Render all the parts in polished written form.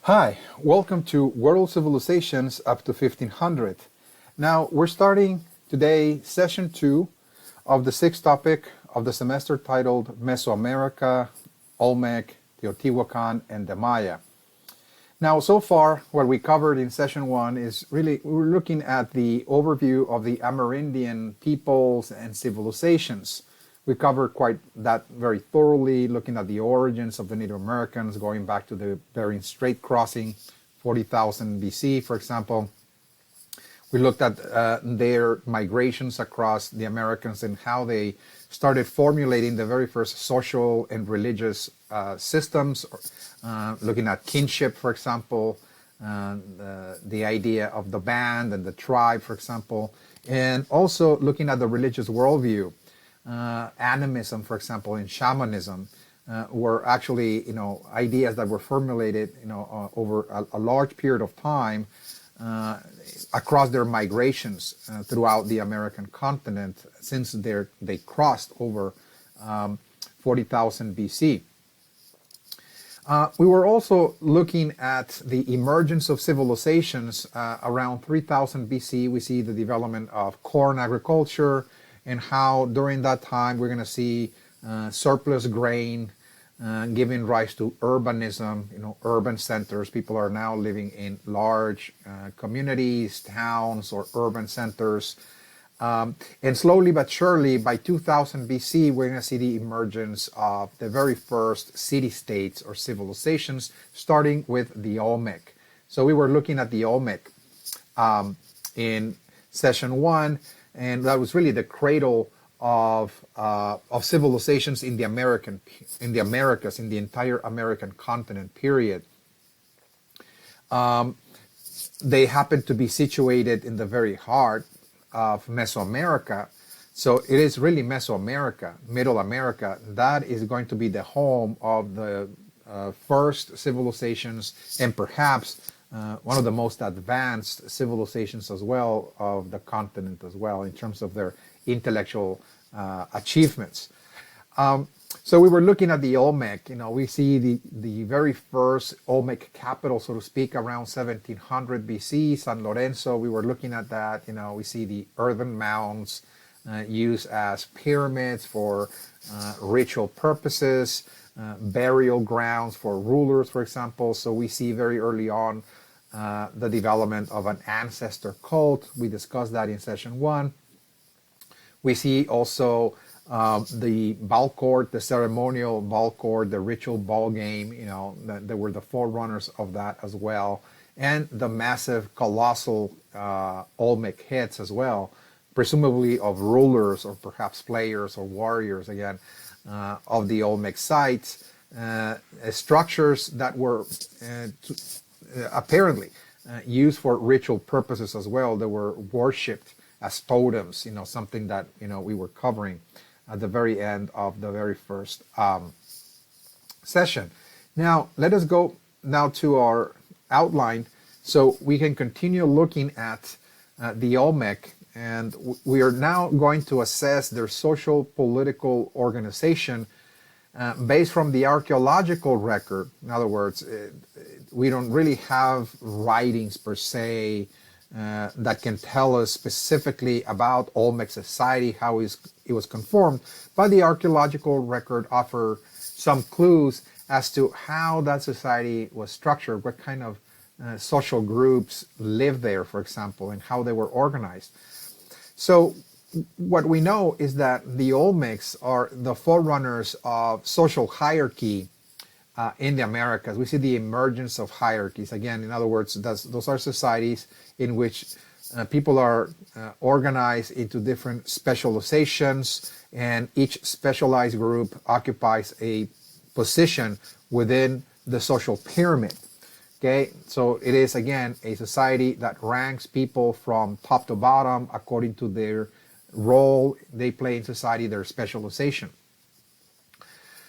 Hi, welcome to World Civilizations up to 1500. Now, we're starting today session 2 of the sixth topic of the semester titled Mesoamerica, Olmec, Teotihuacan, and the Maya. Now, so far, what we covered in session 1 is really, we're looking at the overview of the Amerindian peoples and civilizations. We covered quite that very thoroughly, looking at the origins of the Native Americans, going back to the Bering Strait crossing, 40,000 BC, for example. We looked at their migrations across the Americans and how they started formulating the very first social and religious systems, looking at kinship, for example, the idea of the band and the tribe, for example, and also looking at the religious worldview. Animism, for example, and shamanism were actually, ideas that were formulated, over a large period of time across their migrations throughout the American continent since they crossed over 40,000 BC. We were also looking at the emergence of civilizations around 3000 BC. We see the development of corn agriculture, and how during that time we're going to see surplus grain giving rise to urbanism, urban centers. People are now living in large communities, towns, or urban centers. And slowly but surely, by 2000 BC, we're going to see the emergence of the very first city-states or civilizations, starting with the Olmec. So we were looking at the Olmec in session 1, and that was really the cradle of civilizations in the Americas, in the entire American continent period. They happened to be situated in the very heart of Mesoamerica. So it is really Mesoamerica, Middle America, that is going to be the home of the first civilizations, and perhaps one of the most advanced civilizations as well of the continent as well in terms of their intellectual achievements. So we were looking at the Olmec. We see the very first Olmec capital, so to speak, around 1700 BC, San Lorenzo. We were looking at that. We see the earthen mounds used as pyramids for ritual purposes, burial grounds for rulers, for example. So we see very early on the development of an ancestor cult. We discussed that in session 1. We see also the ball court, the ceremonial ball court, the ritual ball game, they were the forerunners of that as well. And the massive, colossal Olmec heads as well, presumably of rulers or perhaps players or warriors, again, of the Olmec sites, structures that were apparently used for ritual purposes as well. They were worshipped as totems, something that, we were covering at the very end of the very first session. Now, let us go now to our outline so we can continue looking at the Olmec, and we are now going to assess their social political organization based from the archaeological record. In other words, we don't really have writings per se that can tell us specifically about Olmec society, how it was conformed, but the archaeological record offers some clues as to how that society was structured, what kind of social groups lived there, for example, and how they were organized. So what we know is that the Olmecs are the forerunners of social hierarchy in the Americas. We see the emergence of hierarchies. Again, in other words, those are societies in which people are organized into different specializations, and each specialized group occupies a position within the social pyramid. Okay, so it is, again, a society that ranks people from top to bottom according to their role they play in society, their specialization.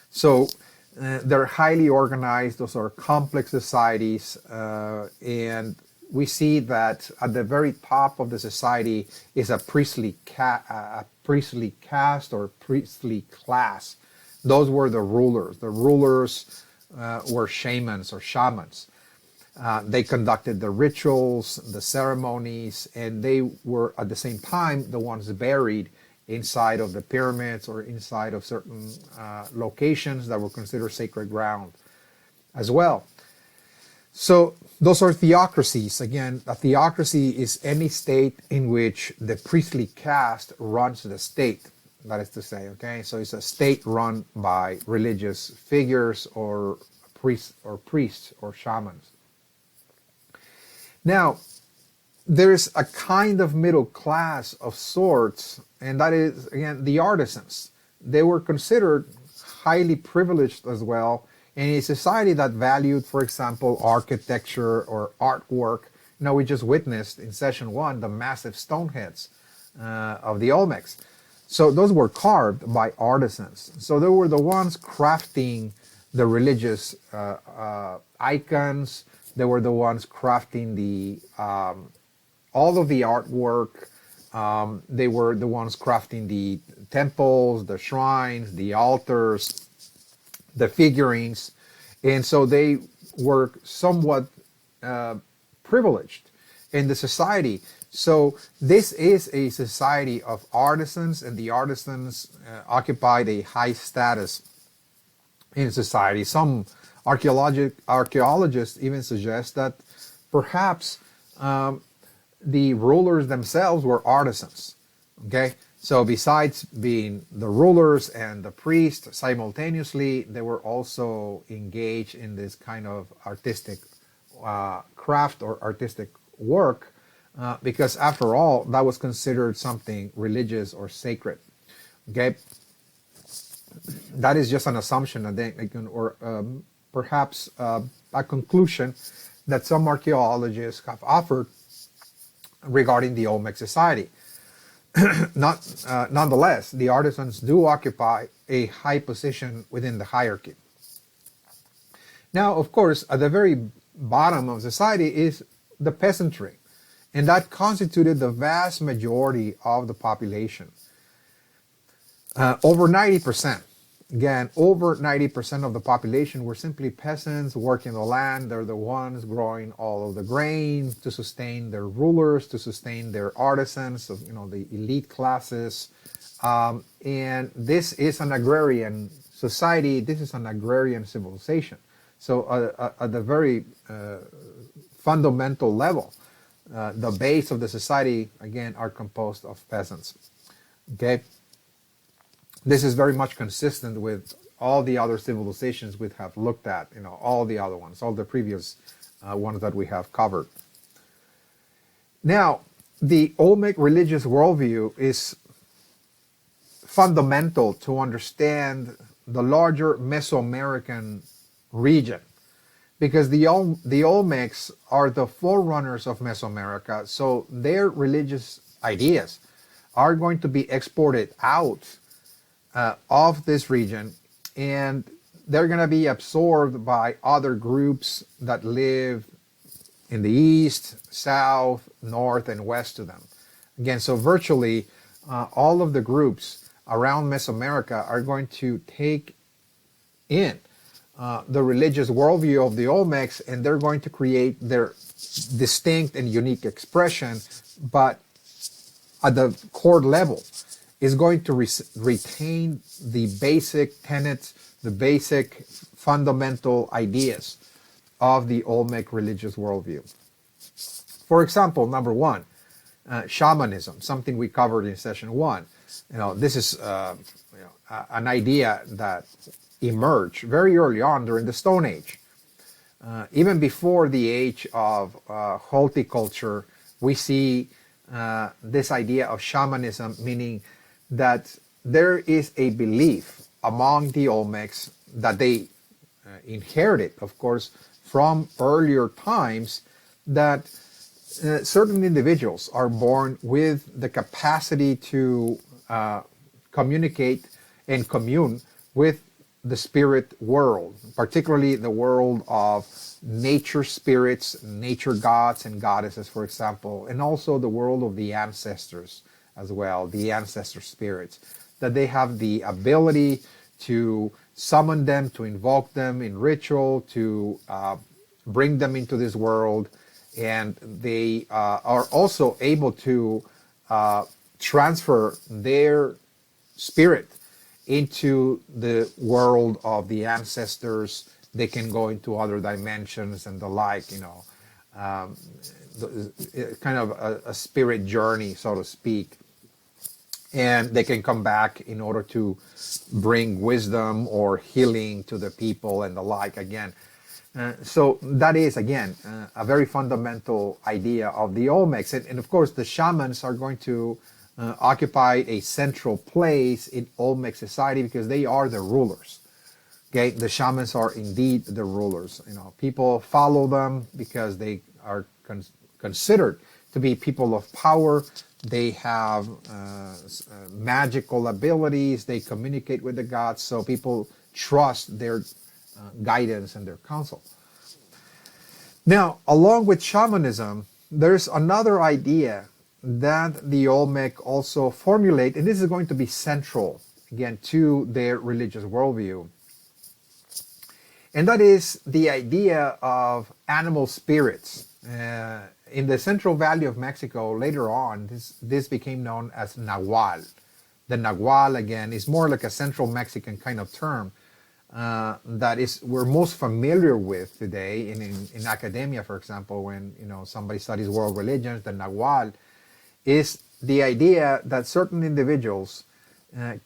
So they're highly organized. Those are complex societies, and we see that at the very top of the society is a priestly caste or priestly class. Those were the rulers. The rulers were shamans or shamans. They conducted the rituals, the ceremonies, and they were at the same time the ones buried inside of the pyramids or inside of certain locations that were considered sacred ground as well. So those are theocracies. Again, a theocracy is any state in which the priestly caste runs the state. That is to say, okay, so it's a state run by religious figures or priests or shamans. Now, there's a kind of middle class of sorts, and that is, again, the artisans. They were considered highly privileged as well in a society that valued, for example, architecture or artwork. We just witnessed in session 1 the massive stone heads of the Olmecs. So those were carved by artisans. So they were the ones crafting the religious icons. They were the ones crafting the all of the artwork. They were the ones crafting the temples, the shrines, the altars, the figurines. And so they were somewhat privileged in the society. So this is a society of artisans, and the artisans occupied a high status in society. Some archaeologists even suggest that perhaps the rulers themselves were artisans. Okay, so besides being the rulers and the priests simultaneously, they were also engaged in this kind of artistic craft or artistic work, because after all, that was considered something religious or sacred. Okay, that is just an assumption, or perhaps a conclusion that some archaeologists have offered regarding the Olmec society. Nonetheless, the artisans do occupy a high position within the hierarchy. Now, of course, at the very bottom of society is the peasantry, and that constituted the vast majority of the population. Over 90%. Again, over 90% of the population were simply peasants working the land. They're the ones growing all of the grain to sustain their rulers, to sustain their artisans, the elite classes. And this is an agrarian society. This is an agrarian civilization. So at the very fundamental level, the base of the society, again, are composed of peasants. Okay? This is very much consistent with all the other civilizations we have looked at, all the other ones, all the previous ones that we have covered. Now, the Olmec religious worldview is fundamental to understand the larger Mesoamerican region, because the Olmecs are the forerunners of Mesoamerica, so their religious ideas are going to be exported out of this region, and they're going to be absorbed by other groups that live in the east, south, north, and west to them. Again, so virtually all of the groups around Mesoamerica are going to take in the religious worldview of the Olmecs, and they're going to create their distinct and unique expression, but at the core level is going to retain the basic tenets, the basic fundamental ideas of the Olmec religious worldview. For example, number one, shamanism, something we covered in session 1. This is an idea that emerged very early on during the Stone Age. Even before the age of horticulture, we see this idea of shamanism, meaning that there is a belief among the Olmecs that they inherited, of course, from earlier times, that certain individuals are born with the capacity to communicate and commune with the spirit world, particularly the world of nature spirits, nature gods and goddesses, for example, and also the world of the ancestors as well, the ancestor spirits, that they have the ability to summon them, to invoke them in ritual, to bring them into this world, and they are also able to transfer their spirit into the world of the ancestors. They can go into other dimensions and the like, kind of a spirit journey, so to speak. And they can come back in order to bring wisdom or healing to the people and the like again. So that is, again, a very fundamental idea of the Olmecs. And of course, the shamans are going to occupy a central place in Olmec society because they are the rulers. Okay, the shamans are indeed the rulers. People follow them because they are considered to be people of power. They have magical abilities. They communicate with the gods, so people trust their guidance and their counsel. Now, along with shamanism, there's another idea that the Olmec also formulate, and this is going to be central, again, to their religious worldview. And that is the idea of animal spirits. In the Central Valley of Mexico, later on, this became known as Nahual. The Nahual, again, is more like a Central Mexican kind of term that we're most familiar with today in academia, for example, when somebody studies world religions. The Nahual is the idea that certain individuals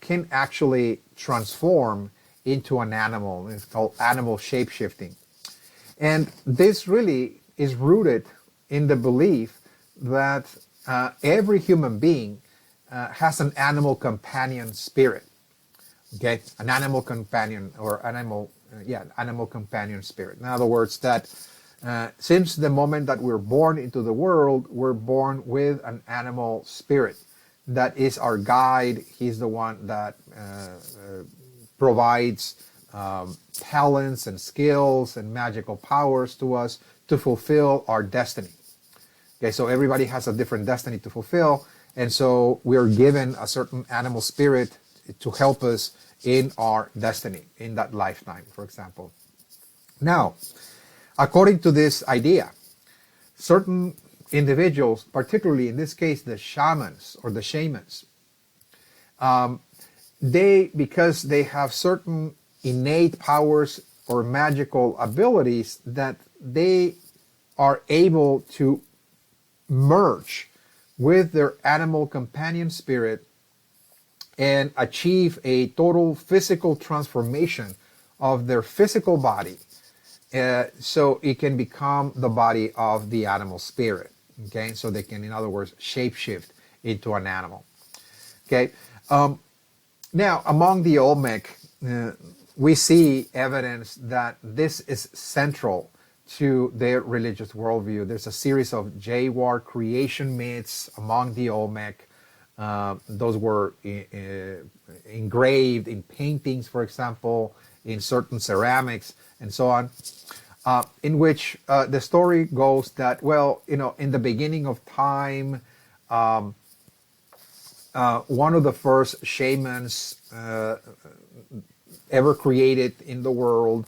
can actually transform into an animal. It's called animal shape-shifting. And this really is rooted in the belief that every human being has an animal companion spirit. Okay, an animal companion or animal companion spirit. In other words, that since the moment that we're born into the world, we're born with an animal spirit that is our guide. He's the one that provides talents and skills and magical powers to us to fulfill our destiny. Okay, so everybody has a different destiny to fulfill, and so we're given a certain animal spirit to help us in our destiny, in that lifetime, for example. Now, according to this idea, certain individuals, particularly in this case the shamans or the shamans, because they have certain innate powers or magical abilities, that they are able to merge with their animal companion spirit and achieve a total physical transformation of their physical body, so it can become the body of the animal spirit. Okay, so they can, in other words, shapeshift into an animal. Okay, now among the Olmec, we see evidence that this is central to their religious worldview. There's a series of Jaguar creation myths among the Olmec. Those were engraved in paintings, for example, in certain ceramics and so on, in which the story goes that, in the beginning of time, one of the first shamans ever created in the world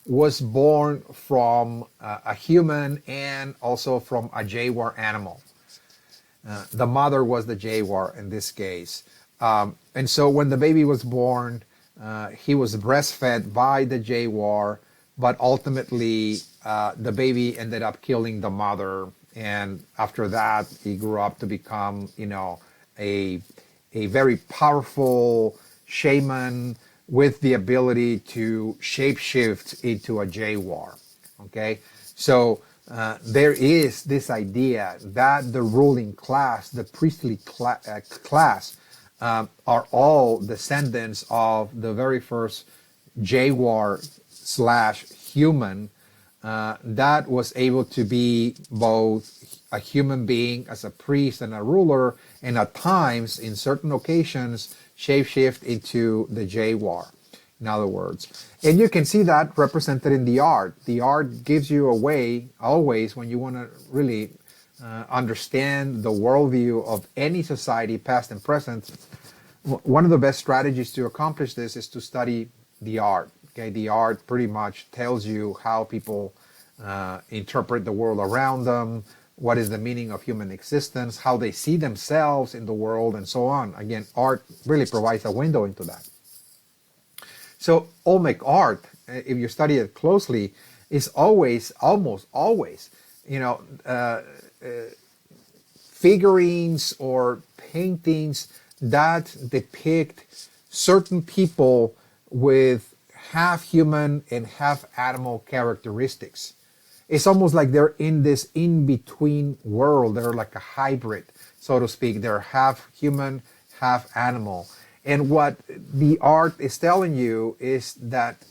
was born from a human and also from a jaguar animal. The mother was the jaguar in this case. And so when the baby was born, he was breastfed by the jaguar, but ultimately the baby ended up killing the mother. And after that, he grew up to become, a very powerful shaman with the ability to shapeshift into a jaguar. Okay, so there is this idea that the ruling class, the priestly class, are all descendants of the very first jaguar/human that was able to be both a human being as a priest and a ruler, and at times, in certain occasions, shapeshift into the jaguar, in other words. And you can see that represented in the art. The art gives you a way, always, when you want to really understand the worldview of any society, past and present. One of the best strategies to accomplish this is to study the art. Okay, the art pretty much tells you how people interpret the world around them, what is the meaning of human existence, how they see themselves in the world, and so on. Again, art really provides a window into that. So Olmec art, if you study it closely, is always, almost always, figurines or paintings that depict certain people with half human and half animal characteristics. It's almost like they're in this in-between world. They're like a hybrid, so to speak. They're half human, half animal. And what the art is telling you is that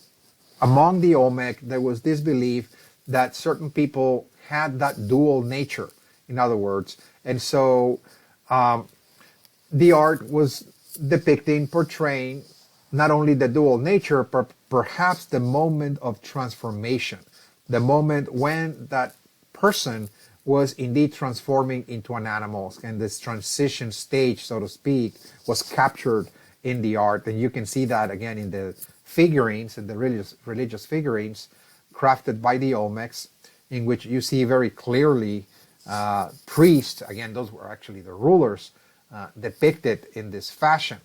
among the Olmec, there was this belief that certain people had that dual nature, in other words. And so the art was depicting, portraying not only the dual nature, but perhaps the moment of transformation, the moment when that person was indeed transforming into an animal, and this transition stage, so to speak, was captured in the art. And you can see that again in the figurines, in the religious figurines crafted by the Olmecs, in which you see very clearly priests, again, those were actually the rulers, depicted in this fashion.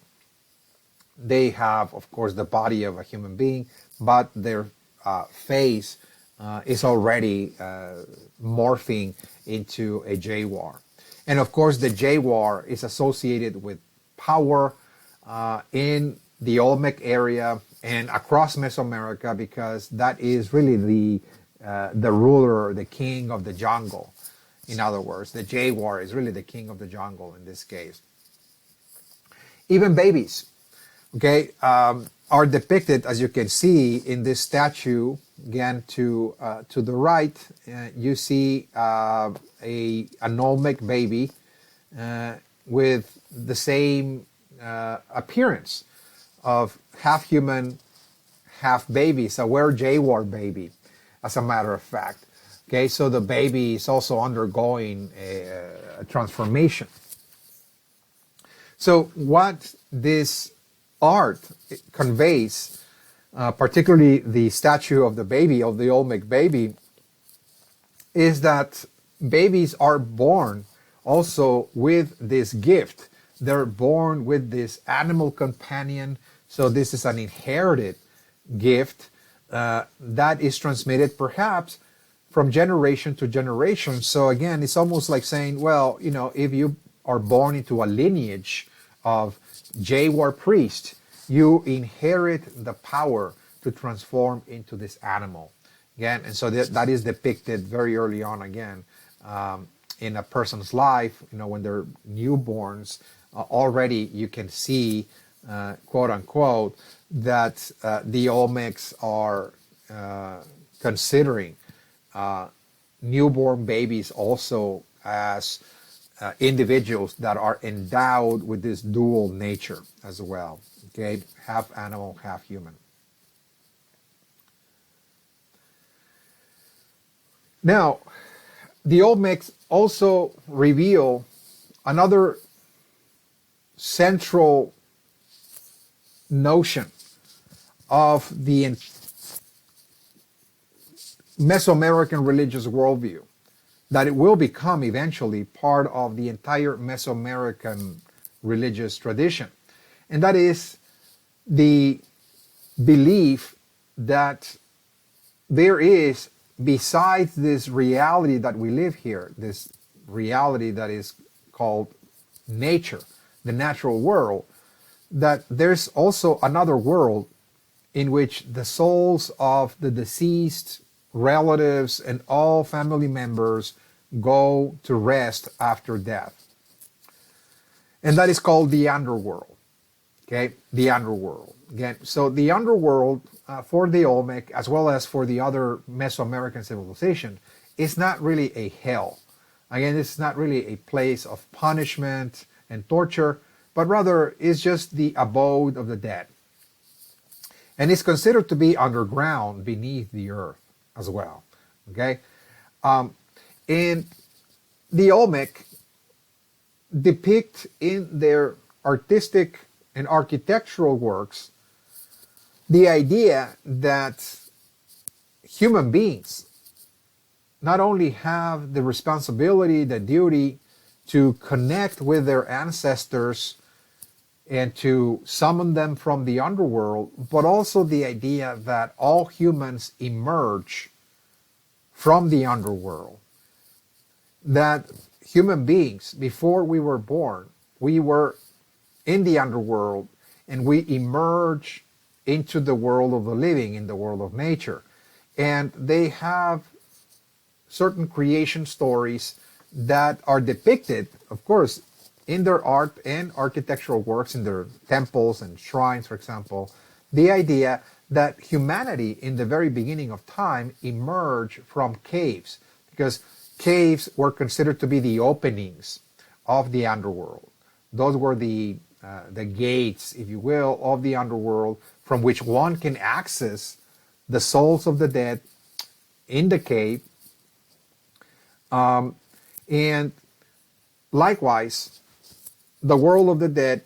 They have, of course, the body of a human being, but their face is already morphing into a jaguar. And of course, the jaguar is associated with power in the Olmec area and across Mesoamerica, because that is really the ruler, the king of the jungle. In other words, the jaguar is really the king of the jungle in this case. Even babies, okay, are depicted, as you can see in this statue. Again, to the right, you see an Olmec baby with the same appearance of half human, half baby. It's a were-jaguar baby, as a matter of fact. Okay, so the baby is also undergoing a transformation. So what this art conveys, particularly the statue of the baby, of the Olmec baby, is that babies are born also with this gift. They're born with this animal companion. So this is an inherited gift that is transmitted perhaps from generation to generation. So again, it's almost like saying, well, if you are born into a lineage of jaguar priest, you inherit the power to transform into this animal. Again, and so that is depicted very early on, again, in a person's life, when they're newborns. Already you can see, quote unquote, that the Olmecs are considering newborn babies also as individuals that are endowed with this dual nature as well. Okay, half animal, half human. Now, the Olmecs also reveal another central notion of the Mesoamerican religious worldview, that it will become eventually part of the entire Mesoamerican religious tradition. And that is the belief that there is, besides this reality that we live here, this reality that is called nature, the natural world, that there's also another world in which the souls of the deceased relatives and all family members go to rest after death. And that is called the underworld. Okay, the underworld. Again, so the underworld for the Olmec, as well as for the other Mesoamerican civilization, is not really a hell. Again, it's not really a place of punishment and torture, but rather is just the abode of the dead. And it's considered to be underground, beneath the earth as well. Okay, and the Olmec depict in their artistic and architectural works the idea that human beings not only have the responsibility, the duty to connect with their ancestors and to summon them from the underworld, but also the idea that all humans emerge from the underworld. That human beings, before we were born, we were in the underworld and we emerge into the world of the living, in the world of nature. And they have certain creation stories that are depicted, of course, in their art and architectural works, in their temples and shrines, for example. The idea that humanity in the very beginning of time emerged from caves, because caves were considered to be the openings of the underworld. Those were the gates, if you will, of the underworld, from which one can access the souls of the dead in the cave. And likewise, the world of the dead,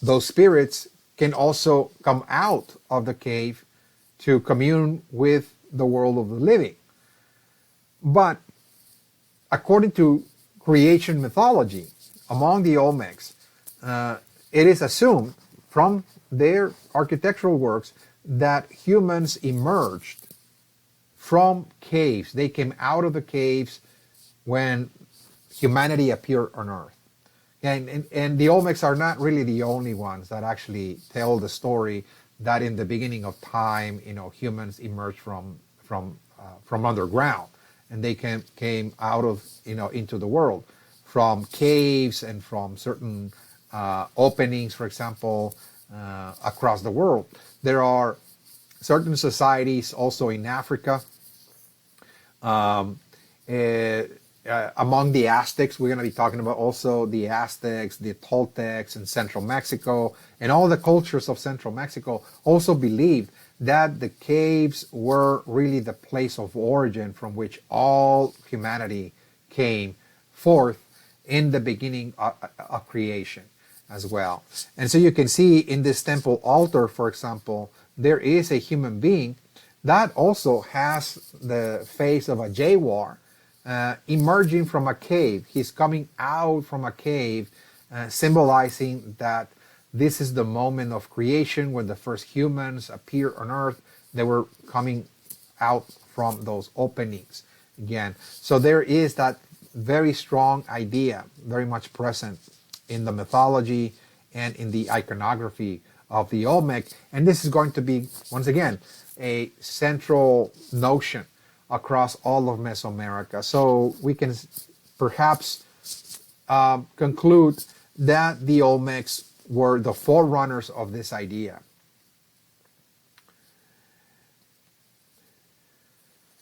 those spirits can also come out of the cave to commune with the world of the living. But according to creation mythology, among the Olmecs, it is assumed from their architectural works that humans emerged from caves. They came out of the caves when humanity appeared on Earth. And the Olmecs are not really the only ones that actually tell the story that in the beginning of time, humans emerged from underground, and they came out of, into the world from caves and from certain openings, for example, across the world. There are certain societies also in Africa. Among the Aztecs, we're going to be talking about also the Aztecs, the Toltecs in Central Mexico, and all the cultures of Central Mexico also believed that the caves were really the place of origin from which all humanity came forth in the beginning of creation as well. And so you can see in this temple altar, for example, there is a human being that also has the face of a jaguar, emerging from a cave. He's coming out from a cave, symbolizing that this is the moment of creation when the first humans appeared on Earth. They were coming out from those openings again. So there is that very strong idea, very much present in the mythology and in the iconography of the Olmec. And this is going to be, once again, a central notion across all of Mesoamerica. So we can perhaps conclude that the Olmecs were the forerunners of this idea.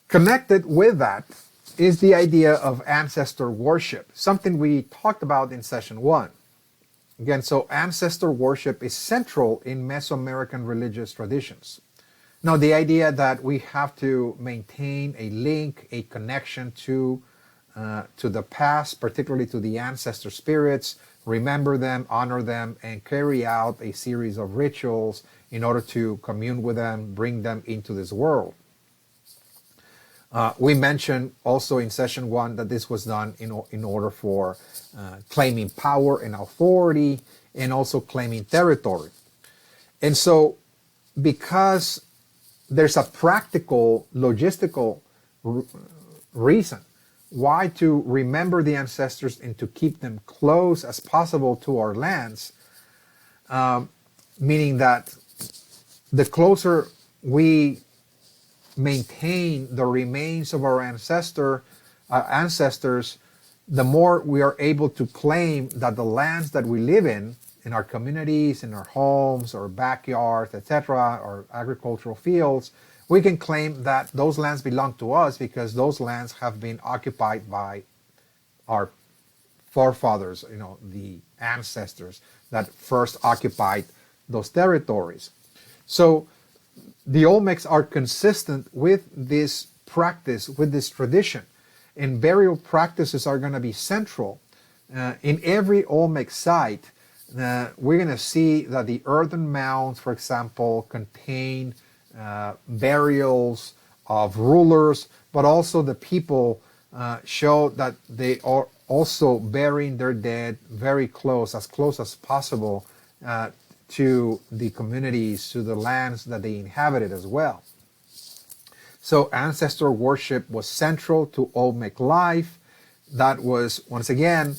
Connected with that is the idea of ancestor worship, something we talked about in session 1. Again, so ancestor worship is central in Mesoamerican religious traditions. Now, the idea that we have to maintain a link, a connection to the past, particularly to the ancestor spirits, remember them, honor them, and carry out a series of rituals in order to commune with them, bring them into this world. We mentioned also in session 1 that this was done in order for claiming power and authority, and also claiming territory. And so, because there's a practical, logistical reason why to remember the ancestors and to keep them close as possible to our lands, meaning that the closer we maintain the remains of our ancestors, the more we are able to claim that the lands that we live in our communities, in our homes, our backyards, etc., our agricultural fields, we can claim that those lands belong to us because those lands have been occupied by our forefathers, the ancestors that first occupied those territories. So the Olmecs are consistent with this practice, with this tradition, and burial practices are going to be central. In every Olmec site, we're going to see that the earthen mounds, for example, contain burials of rulers, but also the people show that they are also burying their dead very close as possible to the communities, to the lands that they inhabited as well. So ancestor worship was central to Olmec life. That was, once again,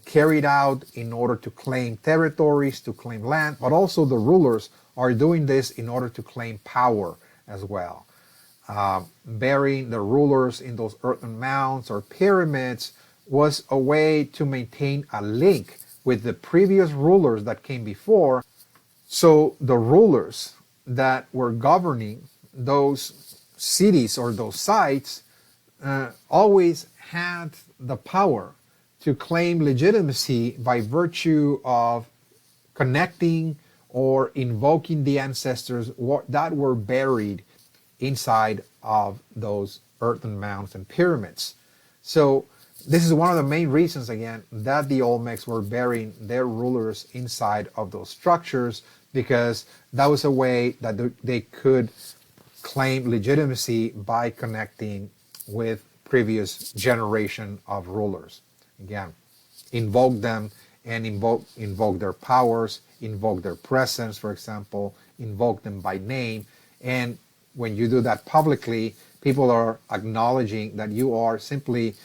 carried out in order to claim territories, to claim land, but also the rulers are doing this in order to claim power as well. Burying the rulers in those earthen mounds or pyramids was a way to maintain a link with the previous rulers that came before. So the rulers that were governing those cities or those sites always had the power to claim legitimacy by virtue of connecting or invoking the ancestors that were buried inside of those earthen mounds and pyramids. So this is one of the main reasons, again, that the Olmecs were burying their rulers inside of those structures, because that was a way that they could claim legitimacy by connecting with previous generation of rulers. Again, invoke them and invoke their powers, invoke their presence, for example, invoke them by name. And when you do that publicly, people are acknowledging that you are simply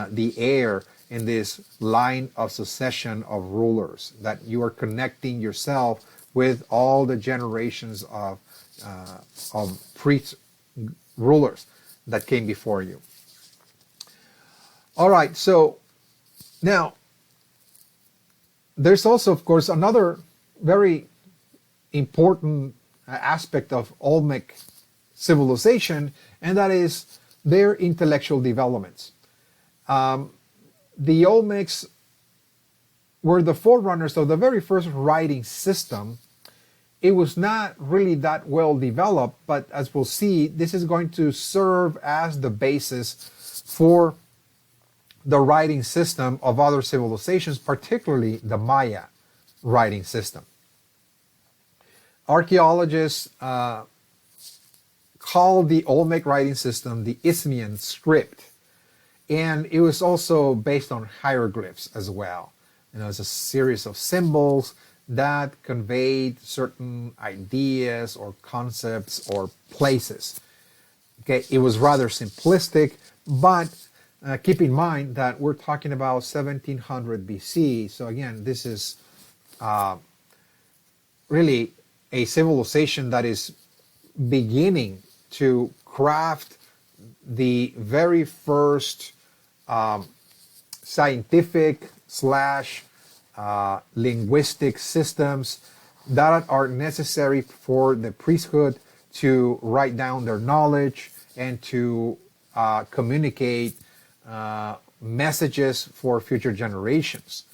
the heir in this line of succession of rulers, that you are connecting yourself with all the generations of priest rulers that came before you. All right, so now there's also, of course, another very important aspect of Olmec civilization, and that is their intellectual developments. The Olmecs were the forerunners of the very first writing system. It was not really that well developed, but as we'll see, this is going to serve as the basis for the writing system of other civilizations, particularly the Maya writing system. Archaeologists call the Olmec writing system the Isthmian script, and it was also based on hieroglyphs as well. It's a series of symbols that conveyed certain ideas or concepts or places. Okay, it was rather simplistic, but keep in mind that we're talking about 1700 BC. So again, this is really a civilization that is beginning to craft the very first scientific / linguistic systems that are necessary for the priesthood to write down their knowledge and to communicate messages for future generations.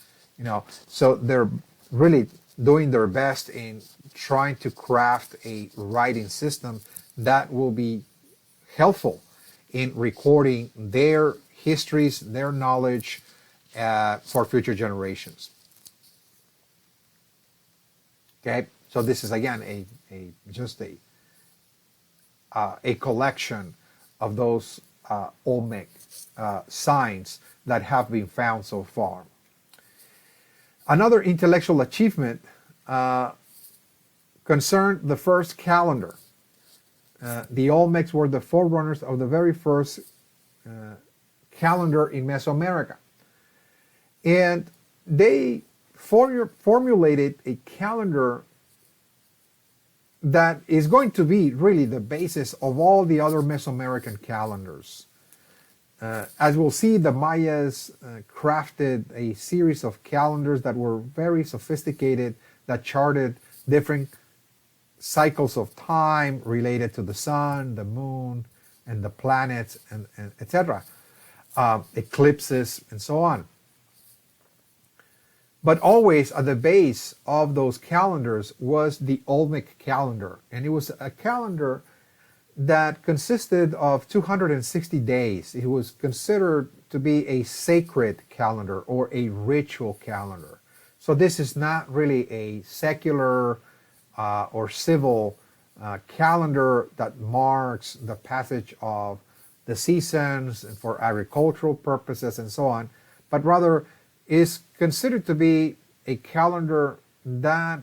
So they're really doing their best in trying to craft a writing system that will be helpful in recording their histories, their knowledge for future generations. Okay, so this is again just a collection of those Olmec signs that have been found so far. Another intellectual achievement concerned the first calendar. The Olmecs were the forerunners of the very first calendar in Mesoamerica. And they formulated a calendar that is going to be really the basis of all the other Mesoamerican calendars. As we'll see, the Mayas crafted a series of calendars that were very sophisticated, that charted different cycles of time related to the sun, the moon, and the planets, and etc., eclipses, and so on. But always at the base of those calendars was the Olmec calendar, and it was a calendar that consisted of 260 days. It was considered to be a sacred calendar or a ritual calendar. So this is not really a secular or civil calendar that marks the passage of the seasons and for agricultural purposes and so on, but rather is considered to be a calendar that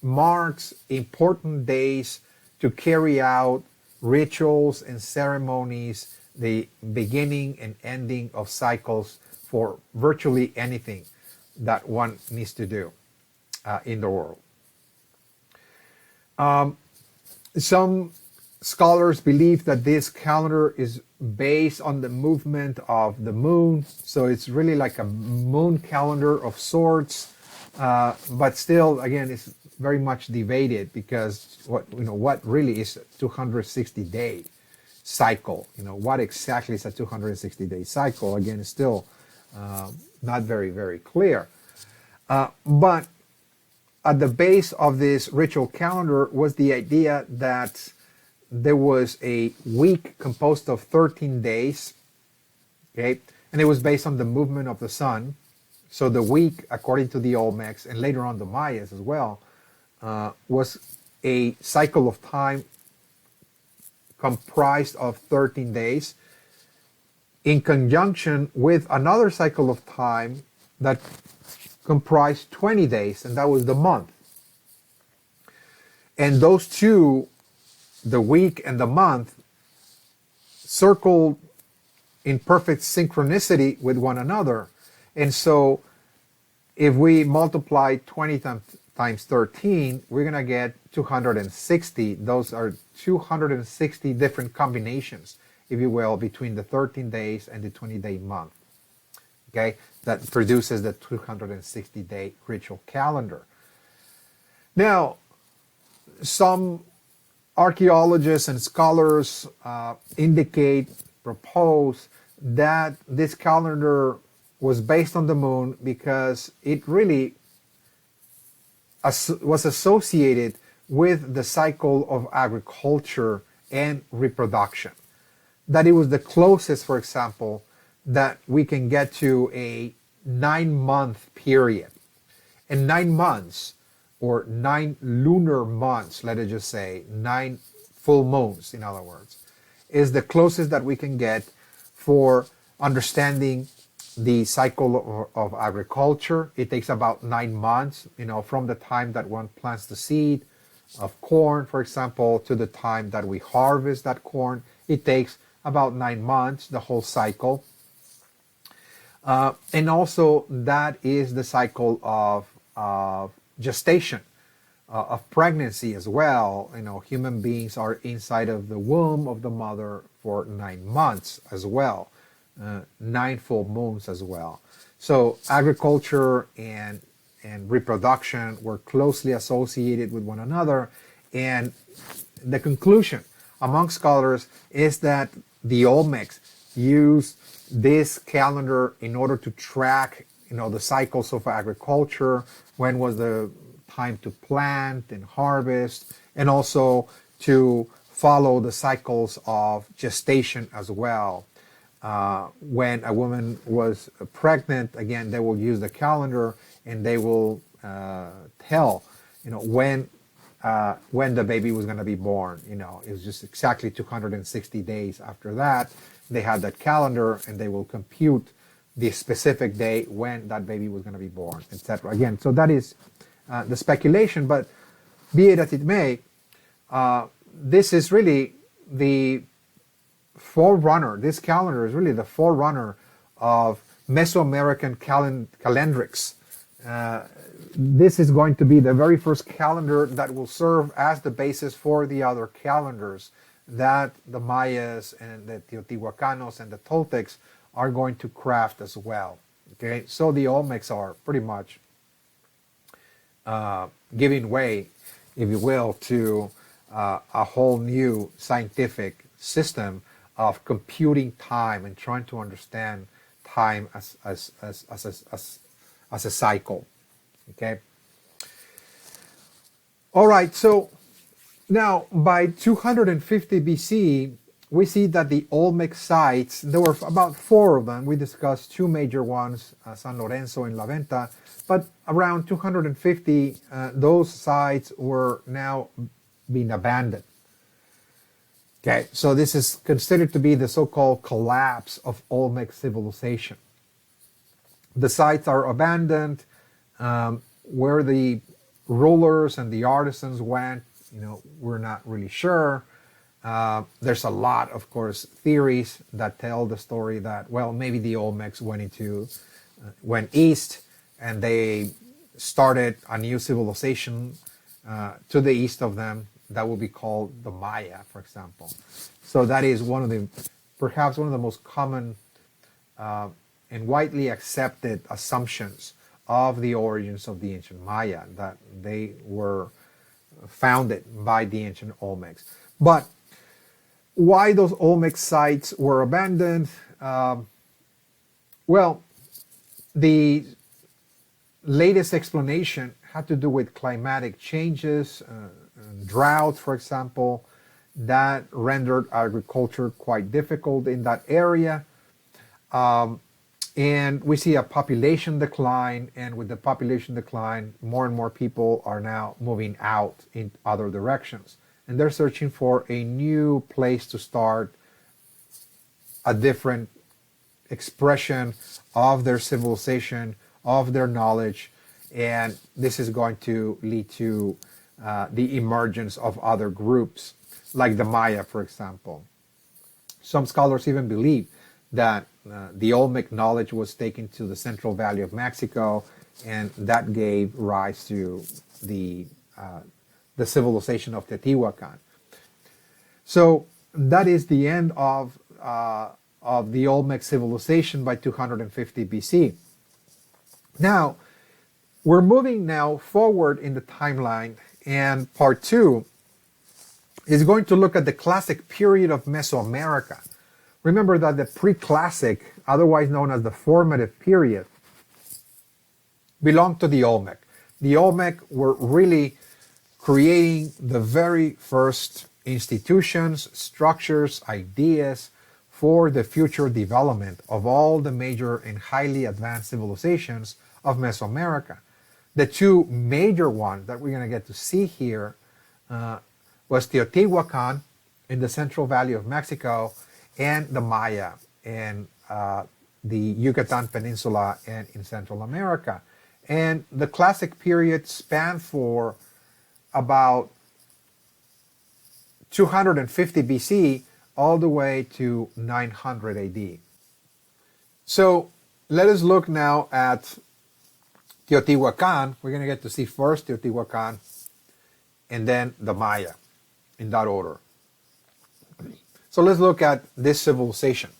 marks important days to carry out rituals and ceremonies, the beginning and ending of cycles for virtually anything that one needs to do in the world. Some scholars believe that this calendar is based on the movement of the moon, so it's really like a moon calendar of sorts, but still, again, it's very much debated, because what really is a 260-day cycle? What exactly is a 260-day cycle? Again, it's still not very, very clear. But at the base of this ritual calendar was the idea that there was a week composed of 13 days, okay, and it was based on the movement of the sun. So the week, according to the Olmecs and later on the Mayas as well, was a cycle of time comprised of 13 days in conjunction with another cycle of time that comprised 20 days, and that was the month. And those two, the week and the month, circled in perfect synchronicity with one another. And so if we multiply 20 times 13, we're going to get 260. Those are 260 different combinations, if you will, between the 13 days and the 20-day month. Okay, that produces the 260-day ritual calendar. Now, some archaeologists and scholars propose that this calendar was based on the moon because it really was associated with the cycle of agriculture and reproduction. That it was the closest, for example, that we can get to a 9-month period. And 9 months, or 9 lunar months, let us just say, 9 full moons, in other words, is the closest that we can get for understanding the cycle of agriculture. It takes about 9 months, from the time that one plants the seed of corn, for example, to the time that we harvest that corn. It takes about 9 months, the whole cycle. And also that is the cycle of gestation, of pregnancy as well. Human beings are inside of the womb of the mother for 9 months as well, 9 full moons as well. So agriculture and reproduction were closely associated with one another. And the conclusion among scholars is that the Olmecs used this calendar in order to track, the cycles of agriculture, when was the time to plant and harvest, and also to follow the cycles of gestation as well. When a woman was pregnant, again, they will use the calendar and they will tell, when the baby was going to be born. It was just exactly 260 days after that. They had that calendar and they will compute the specific day when that baby was going to be born, etc. Again, so that is the speculation, but be it as it may, this is really the forerunner. This calendar is really the forerunner of Mesoamerican calendrics. This is going to be the very first calendar that will serve as the basis for the other calendars that the Mayas and the Teotihuacanos and the Toltecs are going to craft as well. Okay, so the Olmecs are pretty much giving way, if you will, to a whole new scientific system of computing time and trying to understand time as a cycle. Okay. All right. So now by 250 BC, we see that the Olmec sites, there were about 4 of them. We discussed 2 major ones, San Lorenzo and La Venta, but around 250, those sites were now being abandoned. Okay, so this is considered to be the so-called collapse of Olmec civilization. The sites are abandoned. Where the rulers and the artisans went, we're not really sure. There's a lot, of course, theories that tell the story that, well, maybe the Olmecs went east and they started a new civilization to the east of them that will be called the Maya, for example. So that is perhaps one of the most common and widely accepted assumptions of the origins of the ancient Maya, that they were founded by the ancient Olmecs. But why those Olmec sites were abandoned? Well, the latest explanation had to do with climatic changes, drought, for example, that rendered agriculture quite difficult in that area. And we see a population decline, and with the population decline, more and more people are now moving out in other directions. And they're searching for a new place to start, a different expression of their civilization, of their knowledge, and this is going to lead to the emergence of other groups, like the Maya, for example. Some scholars even believe that the Olmec knowledge was taken to the Central Valley of Mexico, and that gave rise to the civilization of Teotihuacan. So that is the end of the Olmec civilization by 250 BC. Now, we're moving now forward in the timeline, and part 2 is going to look at the Classic Period of Mesoamerica. Remember that the Pre-Classic, otherwise known as the formative period, belonged to the Olmec. The Olmec were really creating the very first institutions, structures, ideas for the future development of all the major and highly advanced civilizations of Mesoamerica. The two major ones that we're going to get to see here was Teotihuacan in the Central Valley of Mexico, and the Maya in the Yucatan Peninsula and in Central America. And the Classic period spanned for about 250 BC all the way to 900 AD. So let us look now at Teotihuacan. We're going to get to see first Teotihuacan and then the Maya in that order. So let's look at this civilization.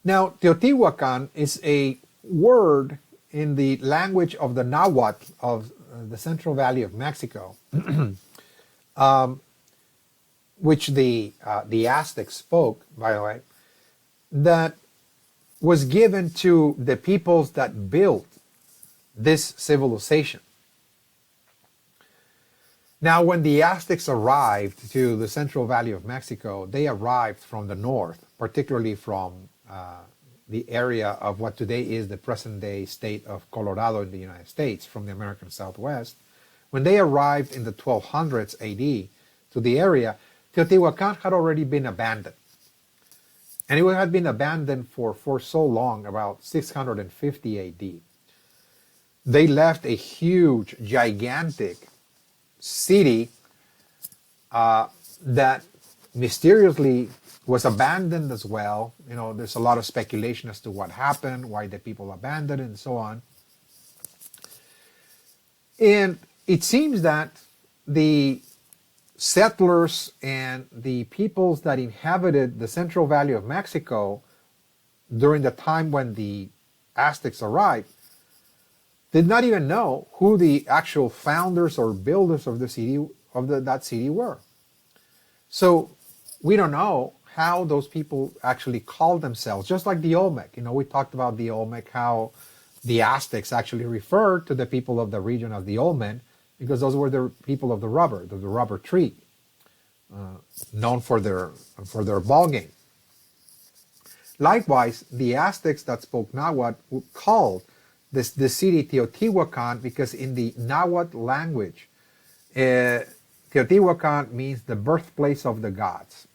Now, Teotihuacan is a word in the language of the Nahuatl of the Central Valley of Mexico, which the Aztecs spoke, by the way, that was given to the peoples that built this civilization. Now, when the Aztecs arrived to the Central Valley of Mexico, they arrived from the north, particularly from the area of what today is the present-day state of Colorado in the United States, from the American Southwest. When they arrived in the 1200s AD to the area, Teotihuacan had already been abandoned. And it had been abandoned for so long, about 650 AD. They left a huge, gigantic city that mysteriously was abandoned as well. There's a lot of speculation as to what happened, why the people abandoned it, and so on. And it seems that the settlers and the peoples that inhabited the Central Valley of Mexico during the time when the Aztecs arrived did not even know who the actual founders or builders of the city that city were. So we don't know how those people actually called themselves, just like the Olmec. We talked about the Olmec, how the Aztecs actually referred to the people of the region as the Olmen, because those were the people of the rubber tree, known for their ball game. Likewise, the Aztecs that spoke Nahuatl called the city Teotihuacan because in the Nahuatl language, Teotihuacan means the birthplace of the gods.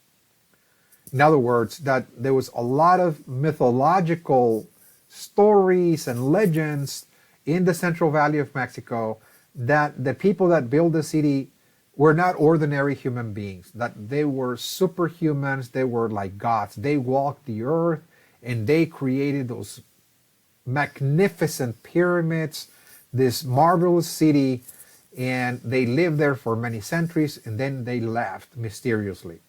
In other words, that there was a lot of mythological stories and legends in the Central Valley of Mexico that the people that built the city were not ordinary human beings, that they were superhumans, they were like gods. They walked the earth and they created those magnificent pyramids, this marvelous city, and they lived there for many centuries and then they left mysteriously.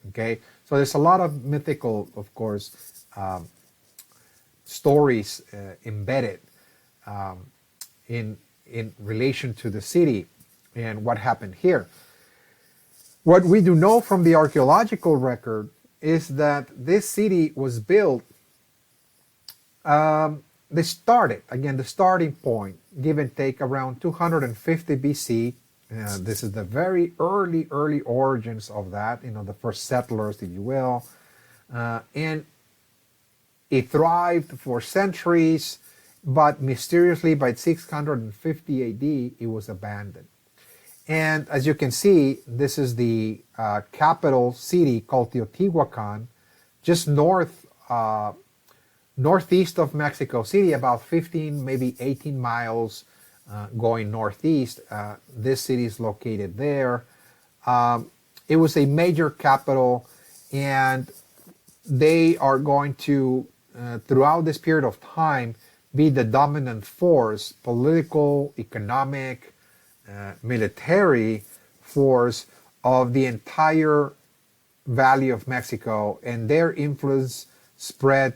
Okay, so there's a lot of mythical, of course, stories embedded in relation to the city and what happened here. What we do know from the archaeological record is that this city was built, the starting point, give and take, around 250 BC. This is the very early origins of that, the first settlers, if you will. And it thrived for centuries, but mysteriously by 650 AD, it was abandoned. And as you can see, this is the capital city called Teotihuacan, just northeast of Mexico City, about 15, maybe 18 miles going northeast. This city is located there. It was a major capital, and they are going to, throughout this period of time, be the dominant force, political, economic, military force of the entire Valley of Mexico, and their influence spread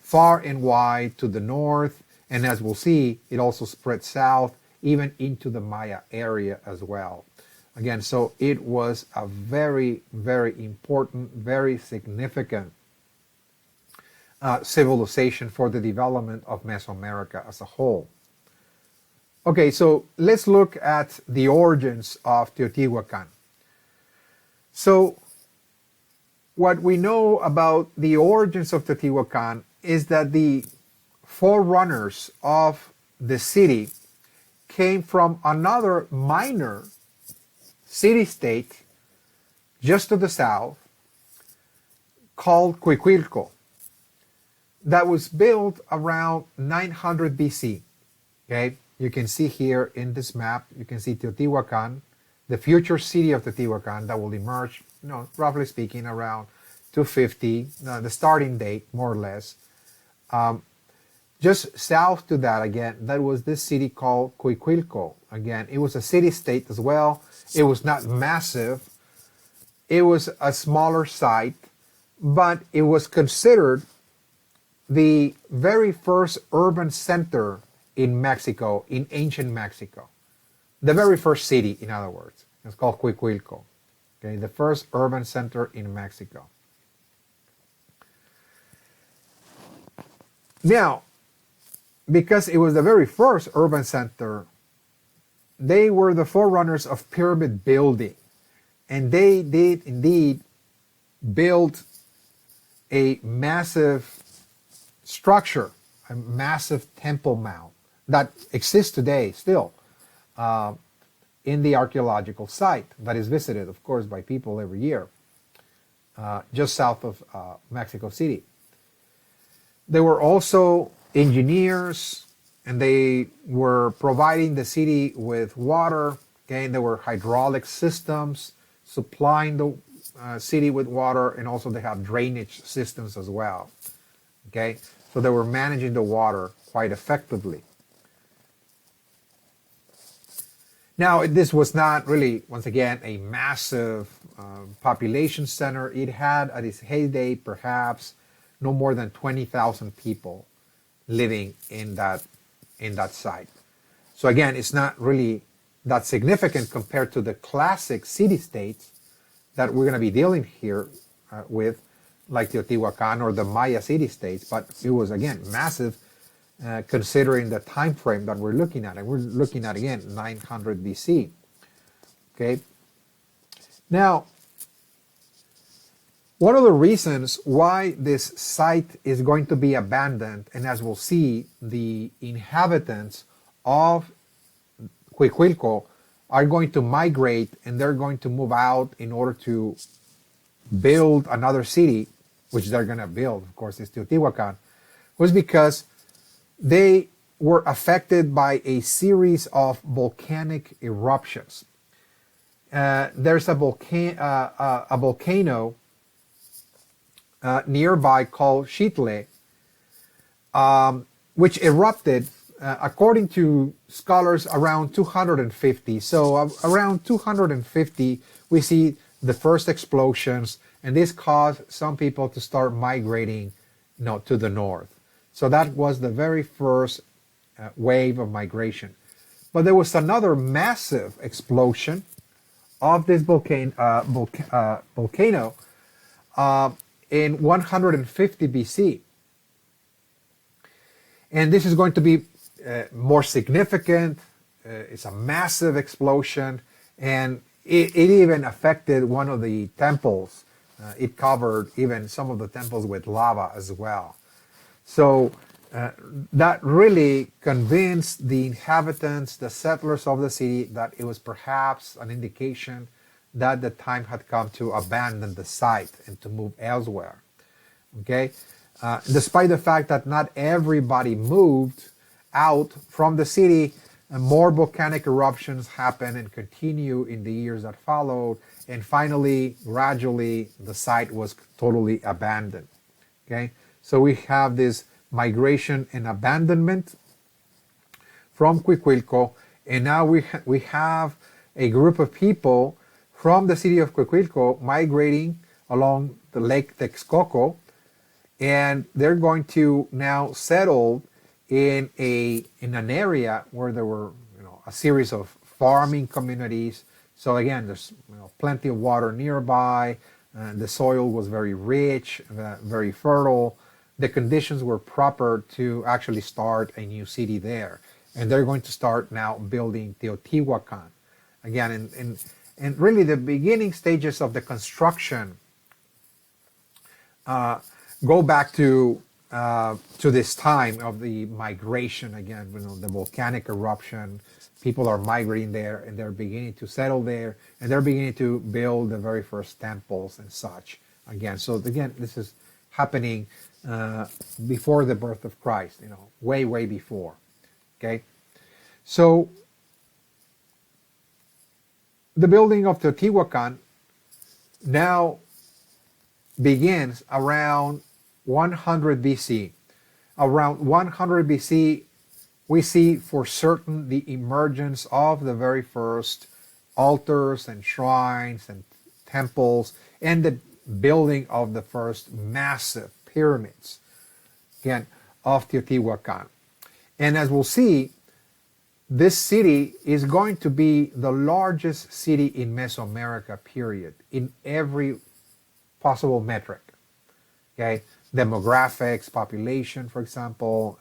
far and wide to the north, and as we'll see, it also spread south, even into the Maya area as well. Again, so it was a very, very important, very significant civilization for the development of Mesoamerica as a whole. Okay, so let's look at the origins of Teotihuacan. So what we know about the origins of Teotihuacan is that the forerunners of the city came from another minor city-state just to the south called Cuicuilco that was built around 900 BC. Okay, you can see here in this map, you can see Teotihuacan, the future city of Teotihuacan that will emerge, roughly speaking, around 250, the starting date, more or less. Just south to that, again, that was this city called Cuicuilco. Again, it was a city-state as well. It was not massive. It was a smaller site, but it was considered the very first urban center in Mexico, in ancient Mexico. The very first city, in other words. It's called Cuicuilco. Okay, the first urban center in Mexico. Now, because it was the very first urban center, they were the forerunners of pyramid building. And they did indeed build a massive structure, a massive temple mound that exists today still in the archaeological site that is visited, of course, by people every year, just south of Mexico City. They were also engineers, and they were providing the city with water. Okay, there were hydraulic systems supplying the city with water, and also they have drainage systems as well. Okay, so they were managing the water quite effectively. Now, this was not really, once again, a massive population center. It had, at its heyday, perhaps no more than 20,000 people living in that site. So again, it's not really that significant compared to the classic city-states that we're going to be dealing here with, like Teotihuacan or the Maya city-states, but it was, again, massive considering the time frame that we're looking at. And we're looking at, again, 900 BC. Okay? Now, one of the reasons why this site is going to be abandoned, and as we'll see, the inhabitants of Cuicuilco are going to migrate and they're going to move out in order to build another city, which they're going to build, of course, is Teotihuacan, was because they were affected by a series of volcanic eruptions. There's a volcano nearby called Xitle, which erupted, according to scholars, around 250. So around 250, we see the first explosions, and this caused some people to start migrating, to the north. So that was the very first wave of migration. But there was another massive explosion of this volcano in 150 BC. And this is going to be more significant. It's a massive explosion, and it even affected one of the temples. It covered even some of the temples with lava as well. So that really convinced the inhabitants, the settlers of the city, that it was perhaps an indication that the time had come to abandon the site and to move elsewhere. Okay? Despite the fact that not everybody moved out from the city, more volcanic eruptions happened and continue in the years that followed, and finally, gradually, the site was totally abandoned. Okay? So we have this migration and abandonment from Cuicuilco, and now we have a group of people from the city of Cuicuilco migrating along the Lake Texcoco, and they're going to now settle in an area where there were a series of farming communities. So again, there's plenty of water nearby. The soil was very rich, very fertile. The conditions were proper to actually start a new city there. And they're going to start now building Teotihuacan. Again, and really the beginning stages of the construction go back to this time of the migration. Again, the volcanic eruption. People are migrating there, and they're beginning to settle there, and they're beginning to build the very first temples and such. Again, so again, this is happening before the birth of Christ. Way before. Okay, so the building of Teotihuacan now begins around 100 BC. Around 100 BC, we see for certain the emergence of the very first altars and shrines and temples, and the building of the first massive pyramids, again, of Teotihuacan. And as we'll see, this city is going to be the largest city in Mesoamerica, period, in every possible metric. Okay, demographics, population, for example,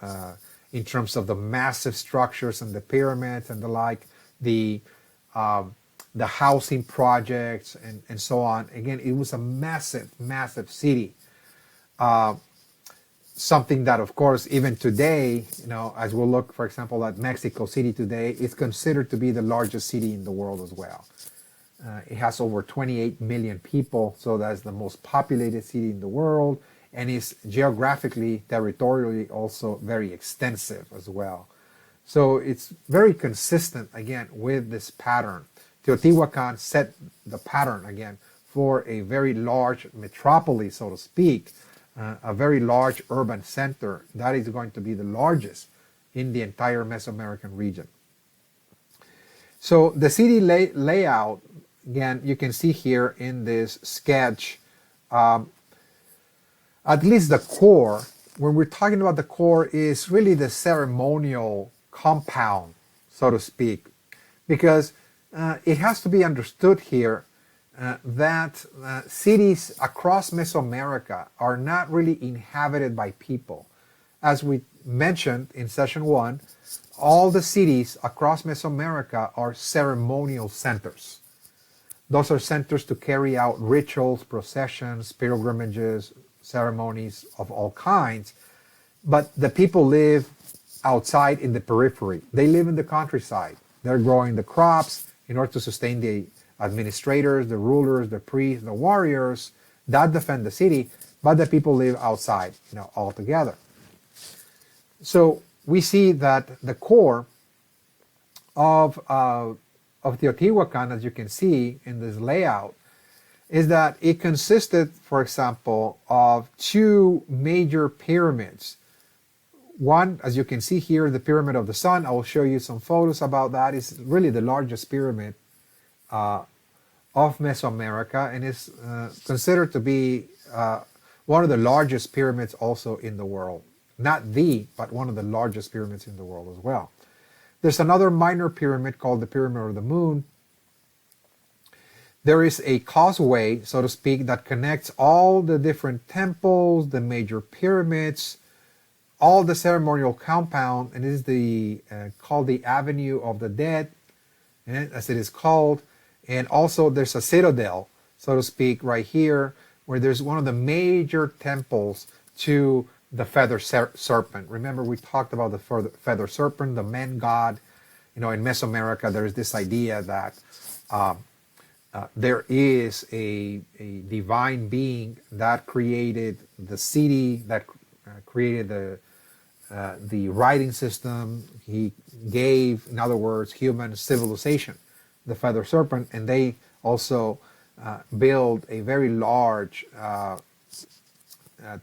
in terms of the massive structures and the pyramids and the like, the housing projects and so on. Again, it was a massive city. Something that, of course, even today, as we'll look, for example, at Mexico City today, is considered to be the largest city in the world as well. It has over 28 million people, so that's the most populated city in the world, and is geographically, territorially also very extensive as well. So it's very consistent, again, with this pattern. Teotihuacan set the pattern, again, for a very large metropolis, so to speak, a very large urban center that is going to be the largest in the entire Mesoamerican region. So the city layout, again, you can see here in this sketch, at least the core, when we're talking about the core, is really the ceremonial compound, so to speak, because it has to be understood here that cities across Mesoamerica are not really inhabited by people. As we mentioned in session 1, all the cities across Mesoamerica are ceremonial centers. Those are centers to carry out rituals, processions, pilgrimages, ceremonies of all kinds. But the people live outside in the periphery. They live in the countryside. They're growing the crops. in order to sustain the administrators, the rulers, the priests, the warriors that defend the city, but the people live outside, altogether. So we see that the core of Teotihuacan, as you can see in this layout, is that it consisted, for example, of two major pyramids. One, as you can see here, the Pyramid of the Sun. I will show you some photos about that. It's really the largest pyramid of Mesoamerica, and is considered to be one of the largest pyramids also in the world. Not the, but one of the largest pyramids in the world as well. There's another minor pyramid called the Pyramid of the Moon. There is a causeway, so to speak, that connects all the different temples, the major pyramids, all the ceremonial compound, and it is the called the Avenue of the Dead, as it is called. And also there's a citadel, so to speak, right here, where there's one of the major temples to the feather serpent. Remember, we talked about the feather serpent, the man god. In Mesoamerica, there is this idea that there is a divine being that created the city, that created the writing system. He gave, in other words, human civilization, the feather serpent, and they also build a very large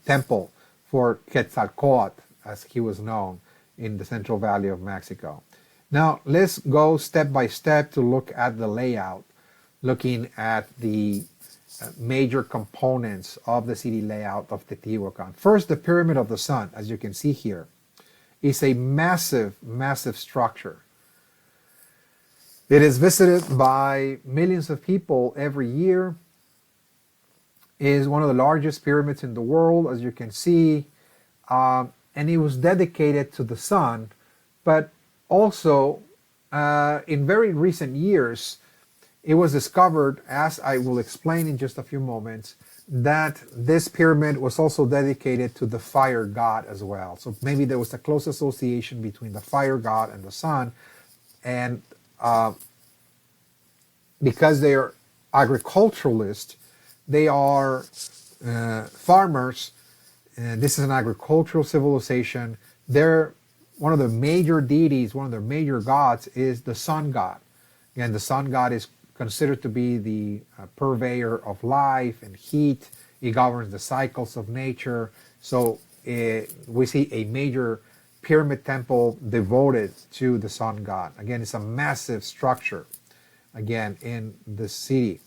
temple for Quetzalcoatl, as he was known, in the Central Valley of Mexico. Now, let's go step by step to look at the layout, looking at the major components of the city layout of Teotihuacan. First, the Pyramid of the Sun, as you can see here, is a massive, massive structure. It is visited by millions of people every year. It is one of the largest pyramids in the world, as you can see, and it was dedicated to the sun. But also, in very recent years, it was discovered, as I will explain in just a few moments, that this pyramid was also dedicated to the fire god as well. So maybe there was a close association between the fire god and the sun. And because they are agriculturalists, they are farmers, and this is an agricultural civilization. One of the major deities, one of their major gods is the sun god. Again, the sun god is considered to be the purveyor of life and heat. He governs the cycles of nature. So we see a major pyramid temple devoted to the sun god. Again, it's a massive structure, again, in the city.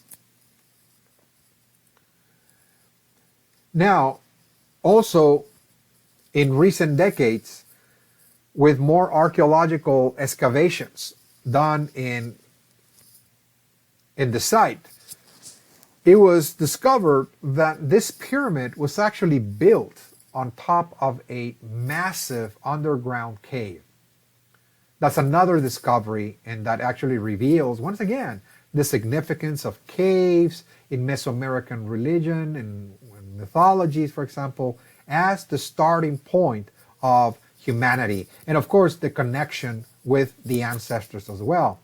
Now, also in recent decades, with more archaeological excavations done in the site, it was discovered that this pyramid was actually built on top of a massive underground cave. That's another discovery, and that actually reveals, once again, the significance of caves in Mesoamerican religion and mythologies, for example, as the starting point of humanity, and of course the connection with the ancestors as well.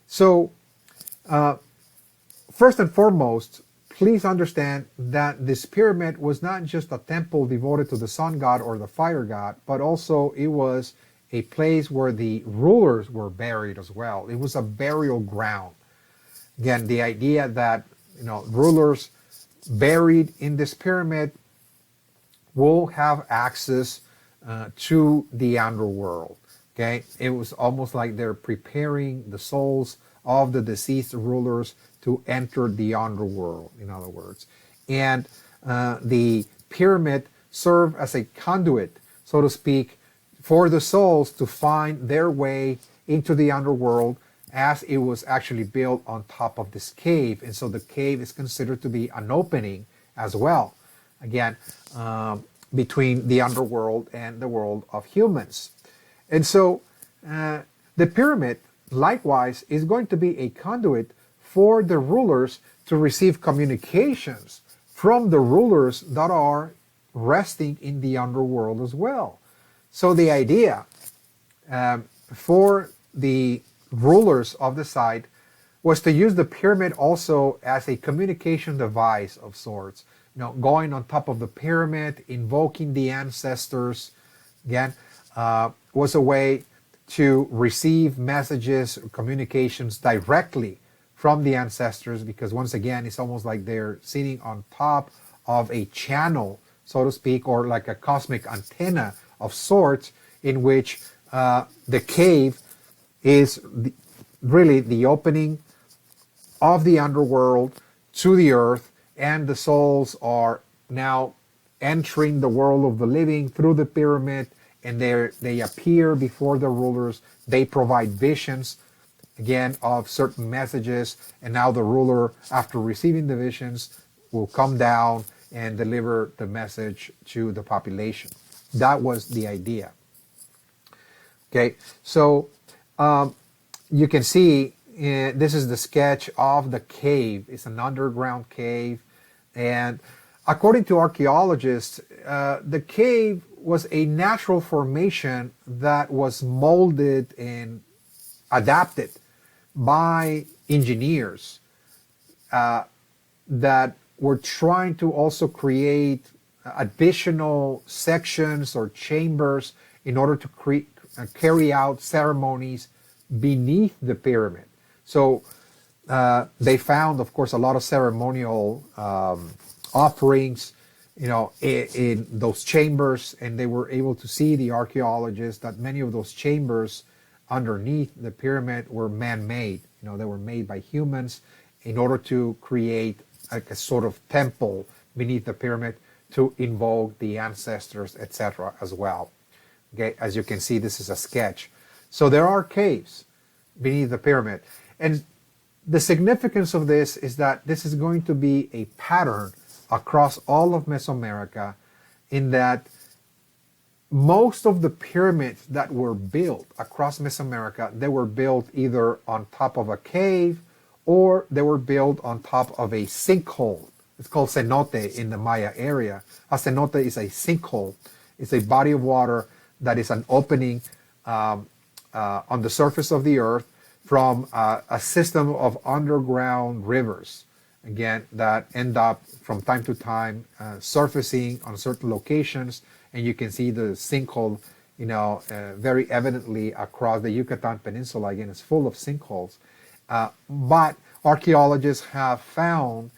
So first and foremost, please understand that this pyramid was not just a temple devoted to the sun god or the fire god, but also it was a place where the rulers were buried as well. It was a burial ground. Again, the idea that rulers buried in this pyramid will have access to the underworld. Okay, it was almost like they're preparing the souls of the deceased rulers to enter the underworld, in other words. And the pyramid served as a conduit, so to speak, for the souls to find their way into the underworld, as it was actually built on top of this cave. And so the cave is considered to be an opening as well, again, between the underworld and the world of humans. And so the pyramid, likewise, is going to be a conduit for the rulers to receive communications from the rulers that are resting in the underworld as well. So the idea for the rulers of the site was to use the pyramid also as a communication device of sorts. Going on top of the pyramid, invoking the ancestors, again, was a way to receive messages or communications directly from the ancestors, because once again, it's almost like they're sitting on top of a channel, so to speak, or like a cosmic antenna of sorts, in which the cave is really the opening of the underworld to the earth, and the souls are now entering the world of the living through the pyramid, and they appear before the rulers. They provide visions, again, of certain messages, and now the ruler, after receiving the visions, will come down and deliver the message to the population. That was the idea. Okay, so you can see this is the sketch of the cave. It's an underground cave, and according to archaeologists, the cave was a natural formation that was molded and adapted by engineers that were trying to also create additional sections or chambers in order to carry out ceremonies beneath the pyramid. So they found, of course, a lot of ceremonial offerings, in those chambers, and they were able to see, the archaeologists, that many of those chambers underneath the pyramid were man-made. They were made by humans in order to create like a sort of temple beneath the pyramid to invoke the ancestors, etc. as well. Okay, as you can see, this is a sketch. So there are caves beneath the pyramid. And the significance of this is that this is going to be a pattern across all of Mesoamerica, in that most of the pyramids that were built across Mesoamerica, they were built either on top of a cave or they were built on top of a sinkhole. It's called cenote in the Maya area. A cenote is a sinkhole. It's a body of water that is an opening on the surface of the earth from a system of underground rivers, again, that end up from time to time surfacing on certain locations. And you can see the sinkhole, very evidently across the Yucatan Peninsula. Again, it's full of sinkholes. But archaeologists have found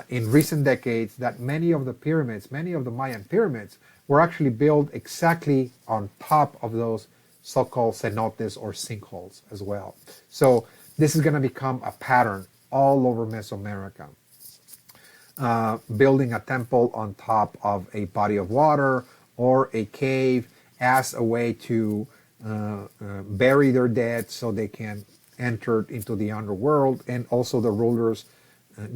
in recent decades that many of the pyramids, many of the Mayan pyramids, were actually built exactly on top of those so-called cenotes or sinkholes as well. So this is going to become a pattern all over Mesoamerica. Building a temple on top of a body of water or a cave as a way to bury their dead so they can enter into the underworld, and also the rulers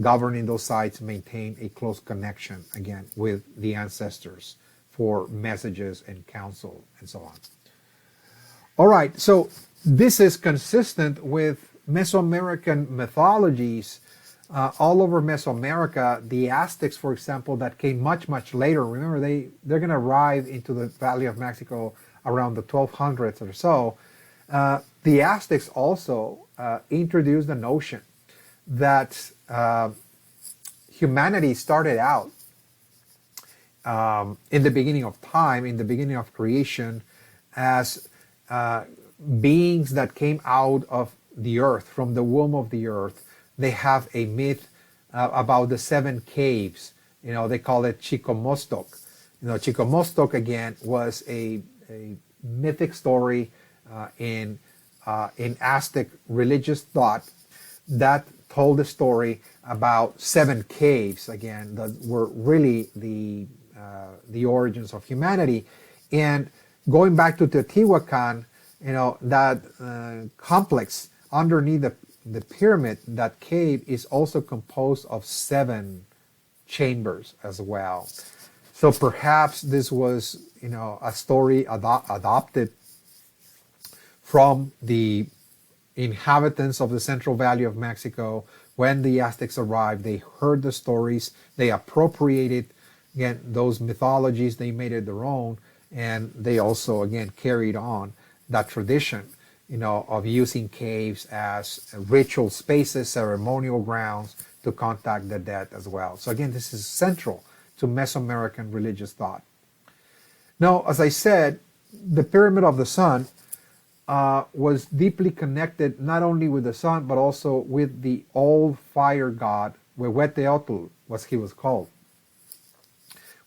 governing those sites maintain a close connection, again, with the ancestors for messages and counsel and so on. All right, so this is consistent with Mesoamerican mythologies all over Mesoamerica. The Aztecs, for example, that came much, much later. Remember, they're going to arrive into the Valley of Mexico around the 1200s or so. The Aztecs also introduced the notion that humanity started out in the beginning of time, in the beginning of creation, as beings that came out of the earth, from the womb of the earth. They have a myth about the 7 caves. They call it Chicomostok. Chicomostok, again, was a mythic story in Aztec religious thought that told the story about 7 caves, again, that were really the origins of humanity. And going back to Teotihuacan, that complex underneath the pyramid, that cave, is also composed of 7 chambers as well. So perhaps this was, a story adopted from the inhabitants of the Central Valley of Mexico. When the Aztecs arrived, they heard the stories, they appropriated, again, those mythologies, they made it their own, and they also, again, carried on that tradition. of using caves as ritual spaces, ceremonial grounds to contact the dead as well. So again, this is central to Mesoamerican religious thought. Now, as I said, the Pyramid of the Sun was deeply connected not only with the sun, but also with the old fire god, Huehueteotl, was he was called.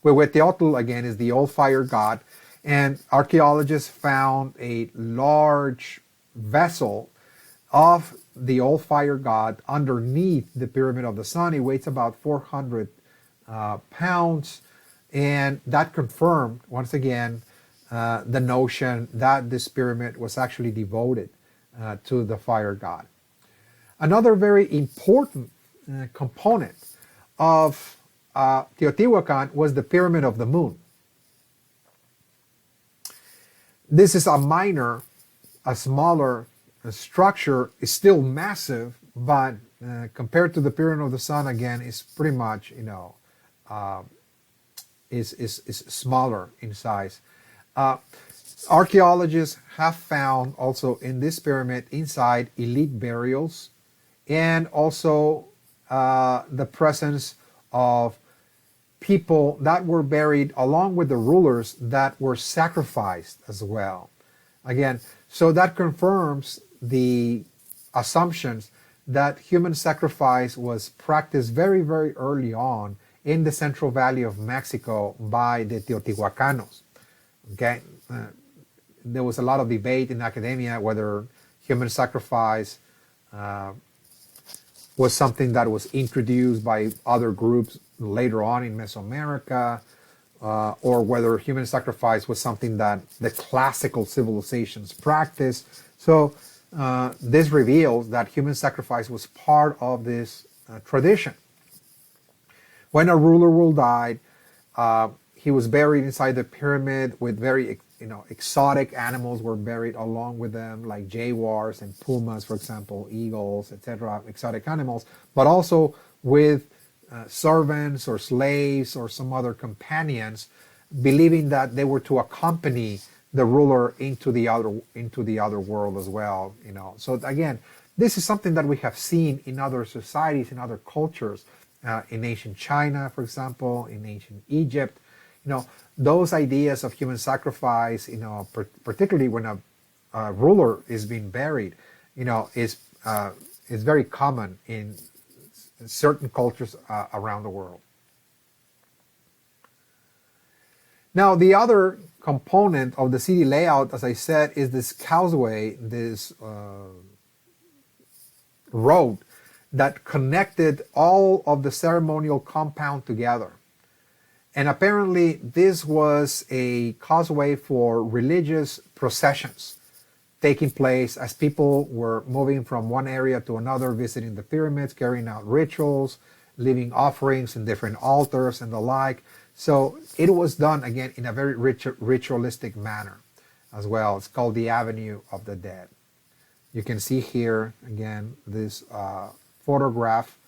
Huehueteotl, again, is the old fire god, and archaeologists found a large vessel of the old fire god underneath the Pyramid of the Sun. It weighs about 400 pounds, and that confirmed, once again, the notion that this pyramid was actually devoted to the fire god. Another very important component of Teotihuacan was the Pyramid of the Moon. This is a smaller structure. It's still massive, but compared to the Pyramid of the Sun, again, it's pretty much, is smaller in size. Archaeologists have found also in this pyramid inside elite burials, and also the presence of people that were buried along with the rulers that were sacrificed as well. Again, so that confirms the assumptions that human sacrifice was practiced very, very early on in the Central Valley of Mexico by the Teotihuacanos. Okay, there was a lot of debate in academia whether human sacrifice was something that was introduced by other groups later on in Mesoamerica, or whether human sacrifice was something that the classical civilizations practiced. So this reveals that human sacrifice was part of this tradition. When a ruler died, he was buried inside the pyramid with very exotic animals were buried along with them, like jaguars and pumas, for example, eagles, etc., exotic animals, but also with servants or slaves or some other companions, believing that they were to accompany the ruler into the other world as well. So again, this is something that we have seen in other societies, in other cultures, in ancient China, for example, in ancient Egypt. Those ideas of human sacrifice, particularly when a ruler is being buried, is very common in certain cultures around the world. Now, the other component of the city layout, as I said, is this causeway, this road that connected all of the ceremonial compound together. And apparently this was a causeway for religious processions taking place as people were moving from one area to another, visiting the pyramids, carrying out rituals, leaving offerings in different altars and the like. So it was done, again, in a very ritualistic manner as well. It's called the Avenue of the Dead. You can see here, again, this photograph.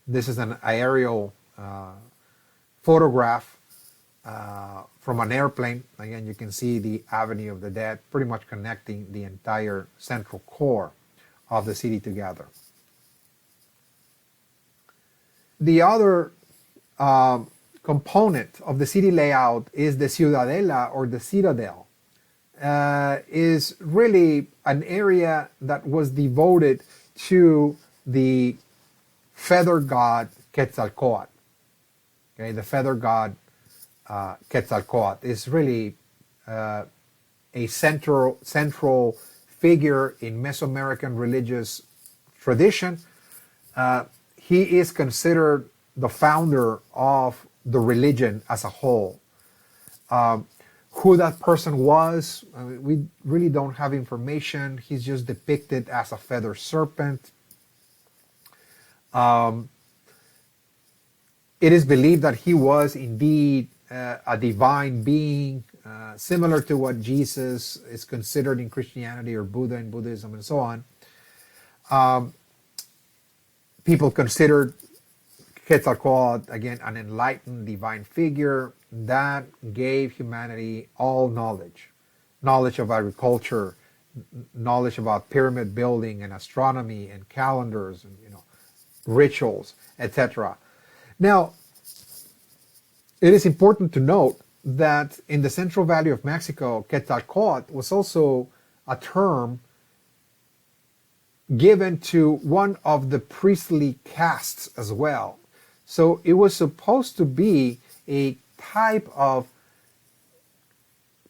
This is an aerial photograph from an airplane. Again, you can see the Avenue of the Dead pretty much connecting the entire central core of the city together. The other component of the city layout is the ciudadela, or the citadel. Is really an area that was devoted to the feather god Quetzalcoatl. Okay, the feather god Quetzalcoatl is really a central figure in Mesoamerican religious tradition. He is considered the founder of the religion as a whole. Who that person was, we really don't have information. He's just depicted as a feather serpent. It is believed that he was indeed a divine being, similar to what Jesus is considered in Christianity or Buddha in Buddhism and so on. People considered Quetzalcoatl, again, an enlightened divine figure that gave humanity all knowledge of agriculture knowledge about pyramid building and astronomy and calendars and rituals, etc. Now, it is important to note that in the Central Valley of Mexico, Quetzalcoatl was also a term given to one of the priestly castes as well. So it was supposed to be a type of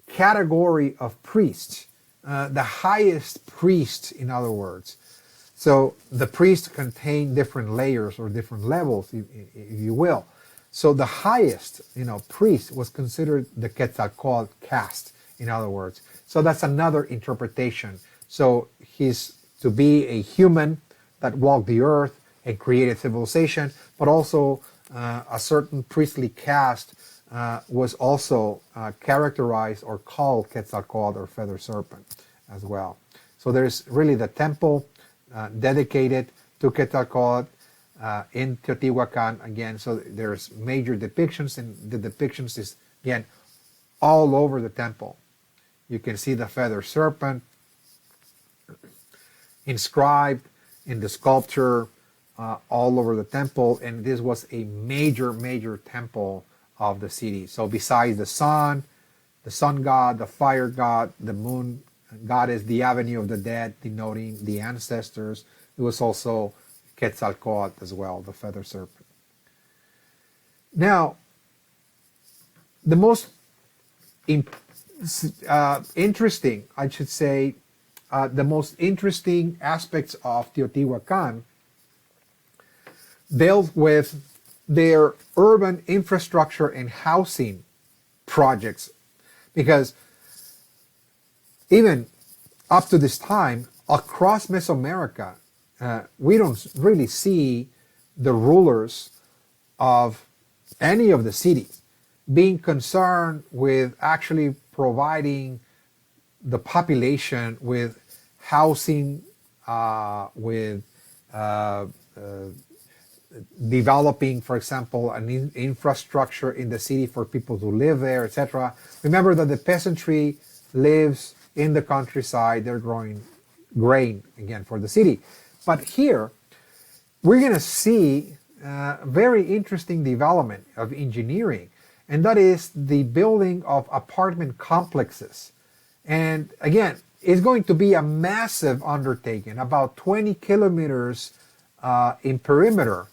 category of priests, the highest priest, in other words. So the priest contained different layers or different levels, if you will. So the highest, priest was considered the Quetzalcoatl caste, in other words. So that's another interpretation. So he's to be a human that walked the earth and created civilization, but also a certain priestly caste was also characterized or called Quetzalcoatl or feather serpent as well. So there's really the temple dedicated to Quetzalcoatl in Teotihuacan again. So there's major depictions, and the depictions is again all over the temple. You can see the feather serpent inscribed in the sculpture all over the temple, and this was a major temple of the city. So besides the sun god, the fire god, the moon goddess, the avenue of the dead denoting the ancestors, it was also Quetzalcoatl as well, the feather serpent. Now, the most interesting, I should say, the most interesting aspects of Teotihuacan dealt with their urban infrastructure and housing projects, because even up to this time, across Mesoamerica, we don't really see the rulers of any of the cities being concerned with actually providing the population with housing, with developing, for example, an infrastructure in the city for people to live there, etc. Remember that the peasantry lives in the countryside. They're growing grain, again, for the city. But here, we're going to see a very interesting development of engineering, and that is the building of apartment complexes. And again, it's going to be a massive undertaking, about 20 kilometers in perimeter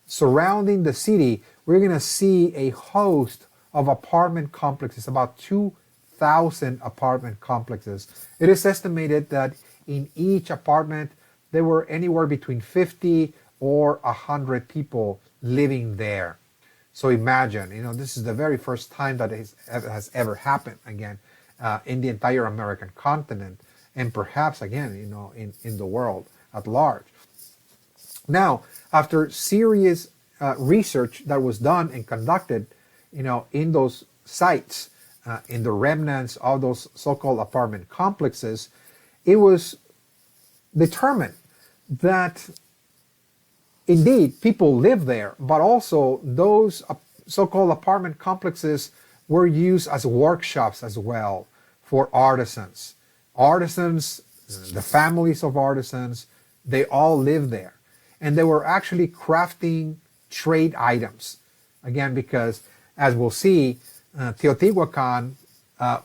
surrounding the city. We're going to see a host of apartment complexes, about 2,000 apartment complexes. It is estimated that in each apartment, there were anywhere between 50 or 100 people living there. So imagine, this is the very first time that it has ever happened again in the entire American continent, and perhaps again, in the world at large. Now, after serious research that was done and conducted, in those sites, in the remnants of those so-called apartment complexes, it was determined that indeed people live there, but also those so-called apartment complexes were used as workshops as well for artisans. Artisans, the families of artisans, they all lived there. And they were actually crafting trade items. Again, because as we'll see, Teotihuacan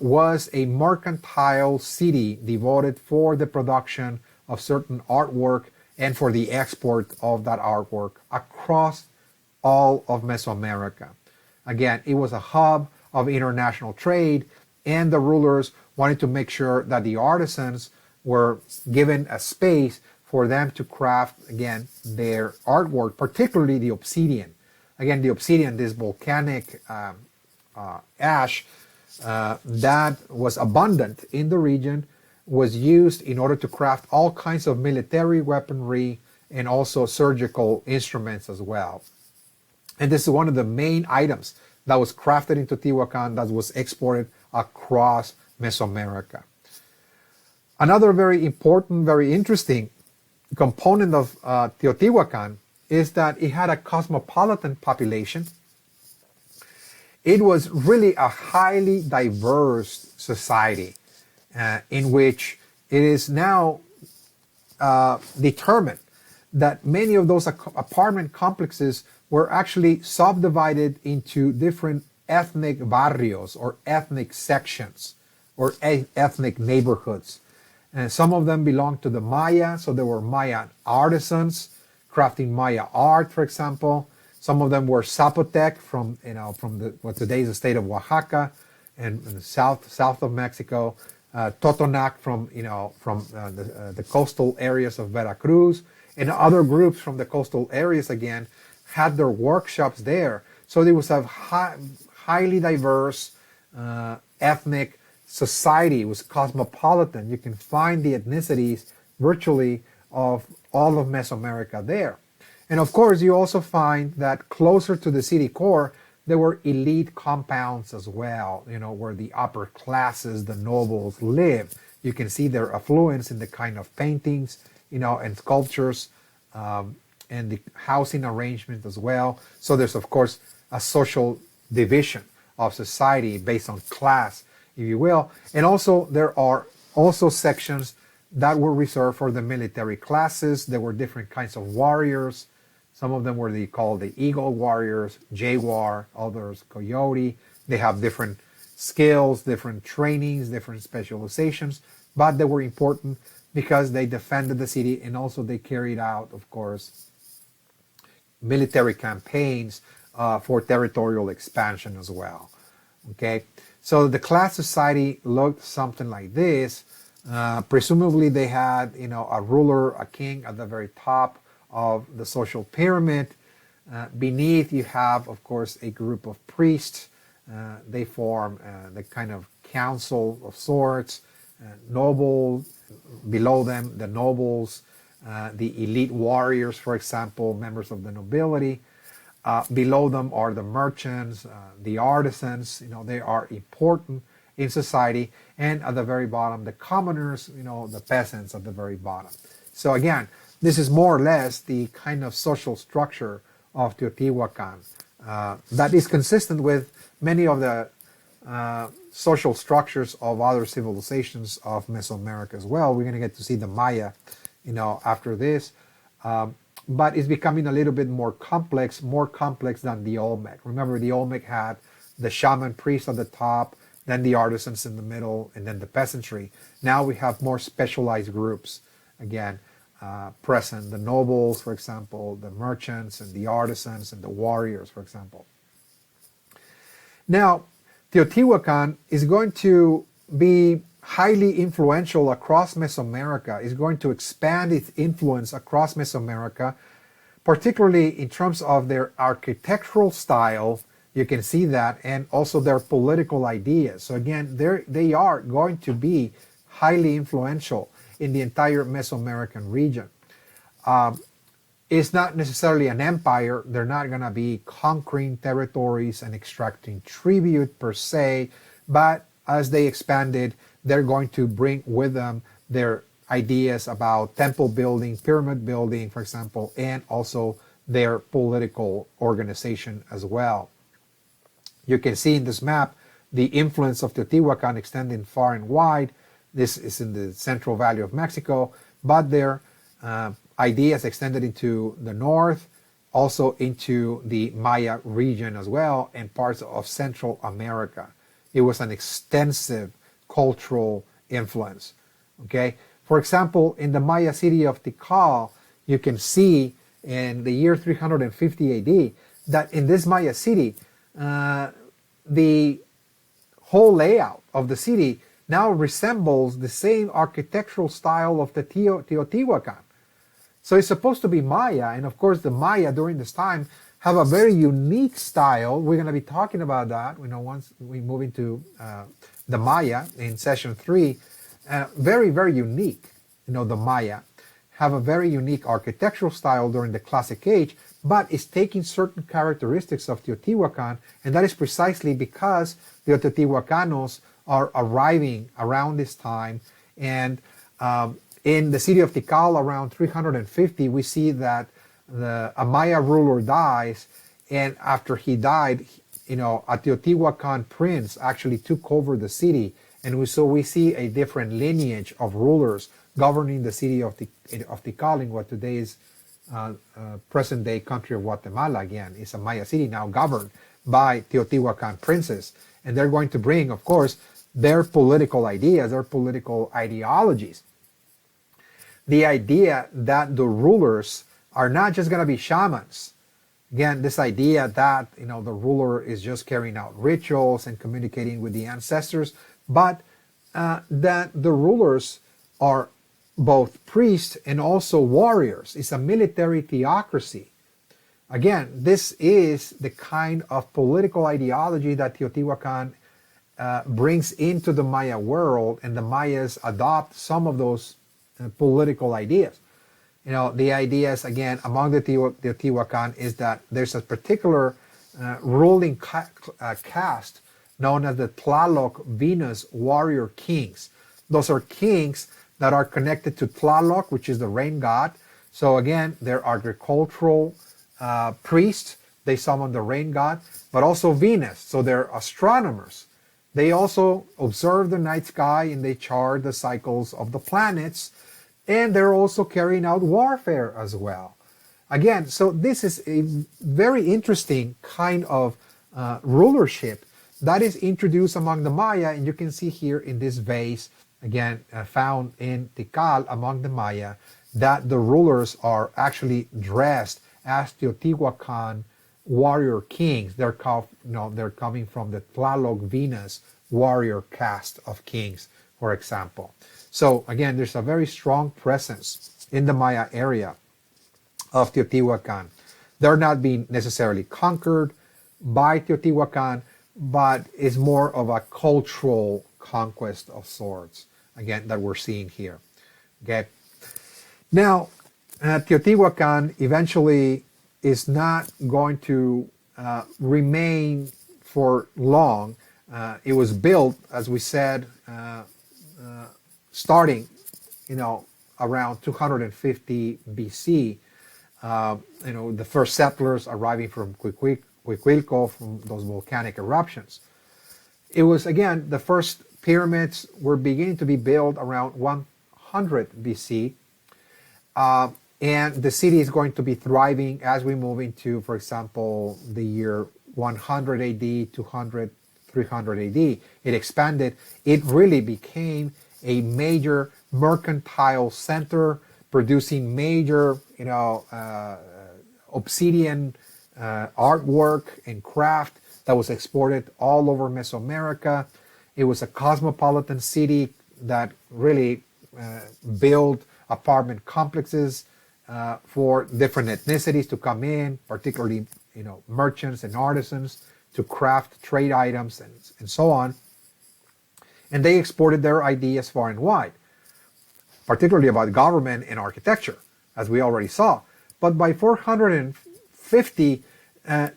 was a mercantile city devoted for the production of certain artwork and for the export of that artwork across all of Mesoamerica. Again, it was a hub of international trade, and the rulers wanted to make sure that the artisans were given a space for them to craft, again, their artwork, particularly the obsidian. Again, the obsidian, this volcanic ash that was abundant in the region, was used in order to craft all kinds of military weaponry and also surgical instruments as well. And this is one of the main items that was crafted in Teotihuacan that was exported across Mesoamerica. Another very important, very interesting component of Teotihuacan is that it had a cosmopolitan population. It was really a highly diverse society in which it is now determined that many of those apartment complexes were actually subdivided into different ethnic barrios or ethnic sections or ethnic neighborhoods. And some of them belonged to the Maya, so there were Maya artisans crafting Maya art, for example. Some of them were Zapotec from what today is the state of Oaxaca and the south of Mexico. Totonac from the coastal areas of Veracruz, and other groups from the coastal areas again had their workshops there. So there was a highly diverse ethnic society. It was cosmopolitan. You can find the ethnicities virtually of all of Mesoamerica there. And of course, you also find that closer to the city core, there were elite compounds as well, where the upper classes, the nobles lived. You can see their affluence in the kind of paintings, and sculptures, and the housing arrangement as well. So there's, of course, a social division of society based on class, if you will. And also, there are also sections that were reserved for the military classes. There were different kinds of warriors. Some of them were called the Eagle Warriors, Jaguar, others Coyote. They have different skills, different trainings, different specializations, but they were important because they defended the city, and also they carried out, of course, military campaigns for territorial expansion as well. Okay, so the class society looked something like this. Presumably they had, a ruler, a king at the very top of the social pyramid. Beneath you have, of course, a group of priests. They form the kind of council of sorts. Nobles, below them, the nobles, the elite warriors, for example, members of the nobility. Below them are the merchants, the artisans. They are important in society. And at the very bottom, the commoners, the peasants at the very bottom. So again, this is more or less the kind of social structure of Teotihuacan that is consistent with many of the social structures of other civilizations of Mesoamerica as well. We're going to get to see the Maya, after this. But it's becoming a little bit more complex than the Olmec. Remember, the Olmec had the shaman priest at the top, then the artisans in the middle, and then the peasantry. Now we have more specialized groups, again, present. The nobles, for example, the merchants, and the artisans, and the warriors, for example. Now, Teotihuacan is going to be highly influential across Mesoamerica, is going to expand its influence across Mesoamerica, particularly in terms of their architectural style. You can see that, and also their political ideas. So again, they are going to be highly influential in the entire Mesoamerican region. It's not necessarily an empire. They're not going to be conquering territories and extracting tribute per se, but as they expanded, they're going to bring with them their ideas about temple building, pyramid building, for example, and also their political organization as well. You can see in this map the influence of Teotihuacan extending far and wide. This is in the Central Valley of Mexico, but their ideas extended into the north, also into the Maya region as well, and parts of Central America. It was an extensive cultural influence. Okay, for example, in the Maya city of Tikal, you can see in the year 350 AD that in this Maya city, the whole layout of the city now resembles the same architectural style of the Teotihuacan. So it's supposed to be Maya, and of course the Maya during this time have a very unique style. We're going to be talking about that, once we move into the Maya in session 3. Very, very unique. The Maya have a very unique architectural style during the Classic Age, but it's taking certain characteristics of Teotihuacan, and that is precisely because the Teotihuacanos are arriving around this time. And in the city of Tikal around 350, we see that a Maya ruler dies, and after he died, a Teotihuacan prince actually took over the city And so we see a different lineage of rulers governing the city of Tikal in what today is present-day country of Guatemala. Again, it's a Maya city now governed by Teotihuacan princes. And they're going to bring, of course, their political ideas, their political ideologies. The idea that the rulers are not just going to be shamans. Again, this idea that, the ruler is just carrying out rituals and communicating with the ancestors, but that the rulers are both priests and also warriors. It's a military theocracy. Again, this is the kind of political ideology that Teotihuacan brings into the Maya world, and the Mayas adopt some of those political ideas. The ideas, again, among the Teotihuacan is that there's a particular ruling caste known as the Tlaloc Venus warrior kings. Those are kings that are connected to Tlaloc, which is the rain god. So again, they're agricultural priests. They summon the rain god, but also Venus. So they're astronomers. They also observe the night sky and they chart the cycles of the planets. And they're also carrying out warfare as well. Again, so this is a very interesting kind of rulership that is introduced among the Maya. And you can see here in this vase, again, found in Tikal among the Maya, that the rulers are actually dressed as Teotihuacan warrior kings. They're coming from the Tlaloc Venus warrior caste of kings, for example. So again, there's a very strong presence in the Maya area of Teotihuacan. They're not being necessarily conquered by Teotihuacan, but it's more of a cultural conquest of sorts, again, that we're seeing here. Okay. Now, Teotihuacan eventually is not going to remain for long. It was built, as we said, starting, around 250 BC. The first settlers arriving from Cuicuilco, from those volcanic eruptions. It was, again, the first pyramids were beginning to be built around 100 BC. And the city is going to be thriving as we move into, for example, the year 100 AD, 200, 300 AD. It expanded. It really became a major mercantile center, producing major, obsidian artwork and craft that was exported all over Mesoamerica. It was a cosmopolitan city that really built apartment complexes for different ethnicities to come in, particularly, merchants and artisans to craft trade items and so on. And they exported their ideas far and wide, particularly about government and architecture, as we already saw. But by 450,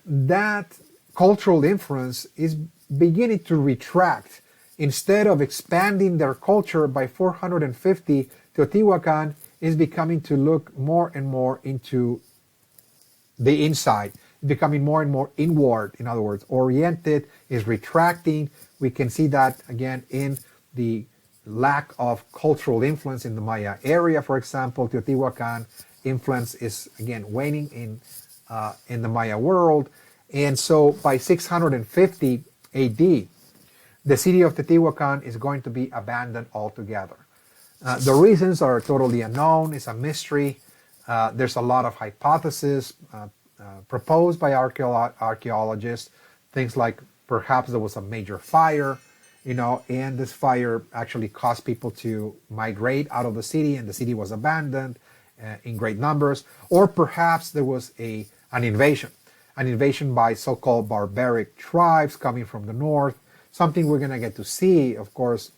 that cultural influence is beginning to retract. Instead of expanding their culture, by 450, Teotihuacan is becoming to look more and more into the inside, becoming more and more inward, in other words, oriented, is retracting. We can see that again in the lack of cultural influence in the Maya area, for example. Teotihuacan influence is again waning in the Maya world. And so by 650 AD, the city of Teotihuacan is going to be abandoned altogether. The reasons are totally unknown. It's a mystery. There's a lot of hypotheses proposed by archaeologists. Things like perhaps there was a major fire, and this fire actually caused people to migrate out of the city, and the city was abandoned in great numbers. Or perhaps there was an invasion by so-called barbaric tribes coming from the north, something we're going to get to see, of course,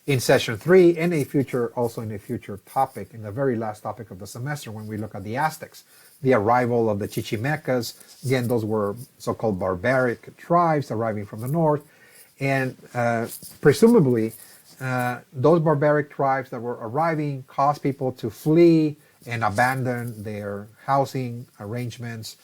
in session 3 and in a future topic, in the very last topic of the semester, when we look at the Aztecs, the arrival of the Chichimecas. Again, those were so-called barbaric tribes arriving from the north, and presumably those barbaric tribes that were arriving caused people to flee and abandon their housing arrangements,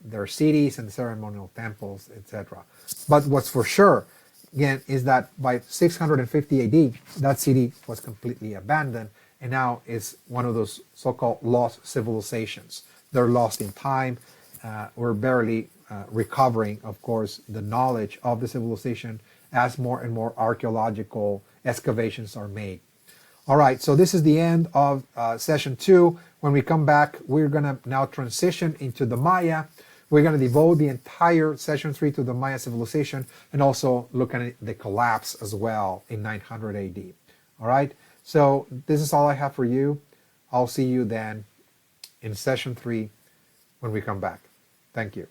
their cities and ceremonial temples, etc. But what's for sure, again, is that by 650 AD, that city was completely abandoned and now is one of those so-called lost civilizations. They're lost in time. We're barely recovering, of course, the knowledge of the civilization as more and more archaeological excavations are made. All right, so this is the end of session 2. When we come back, we're going to now transition into the Maya. We're going to devote the entire session 3 to the Maya civilization and also look at the collapse as well in 900 AD. All right, so this is all I have for you. I'll see you then in session 3 when we come back. Thank you.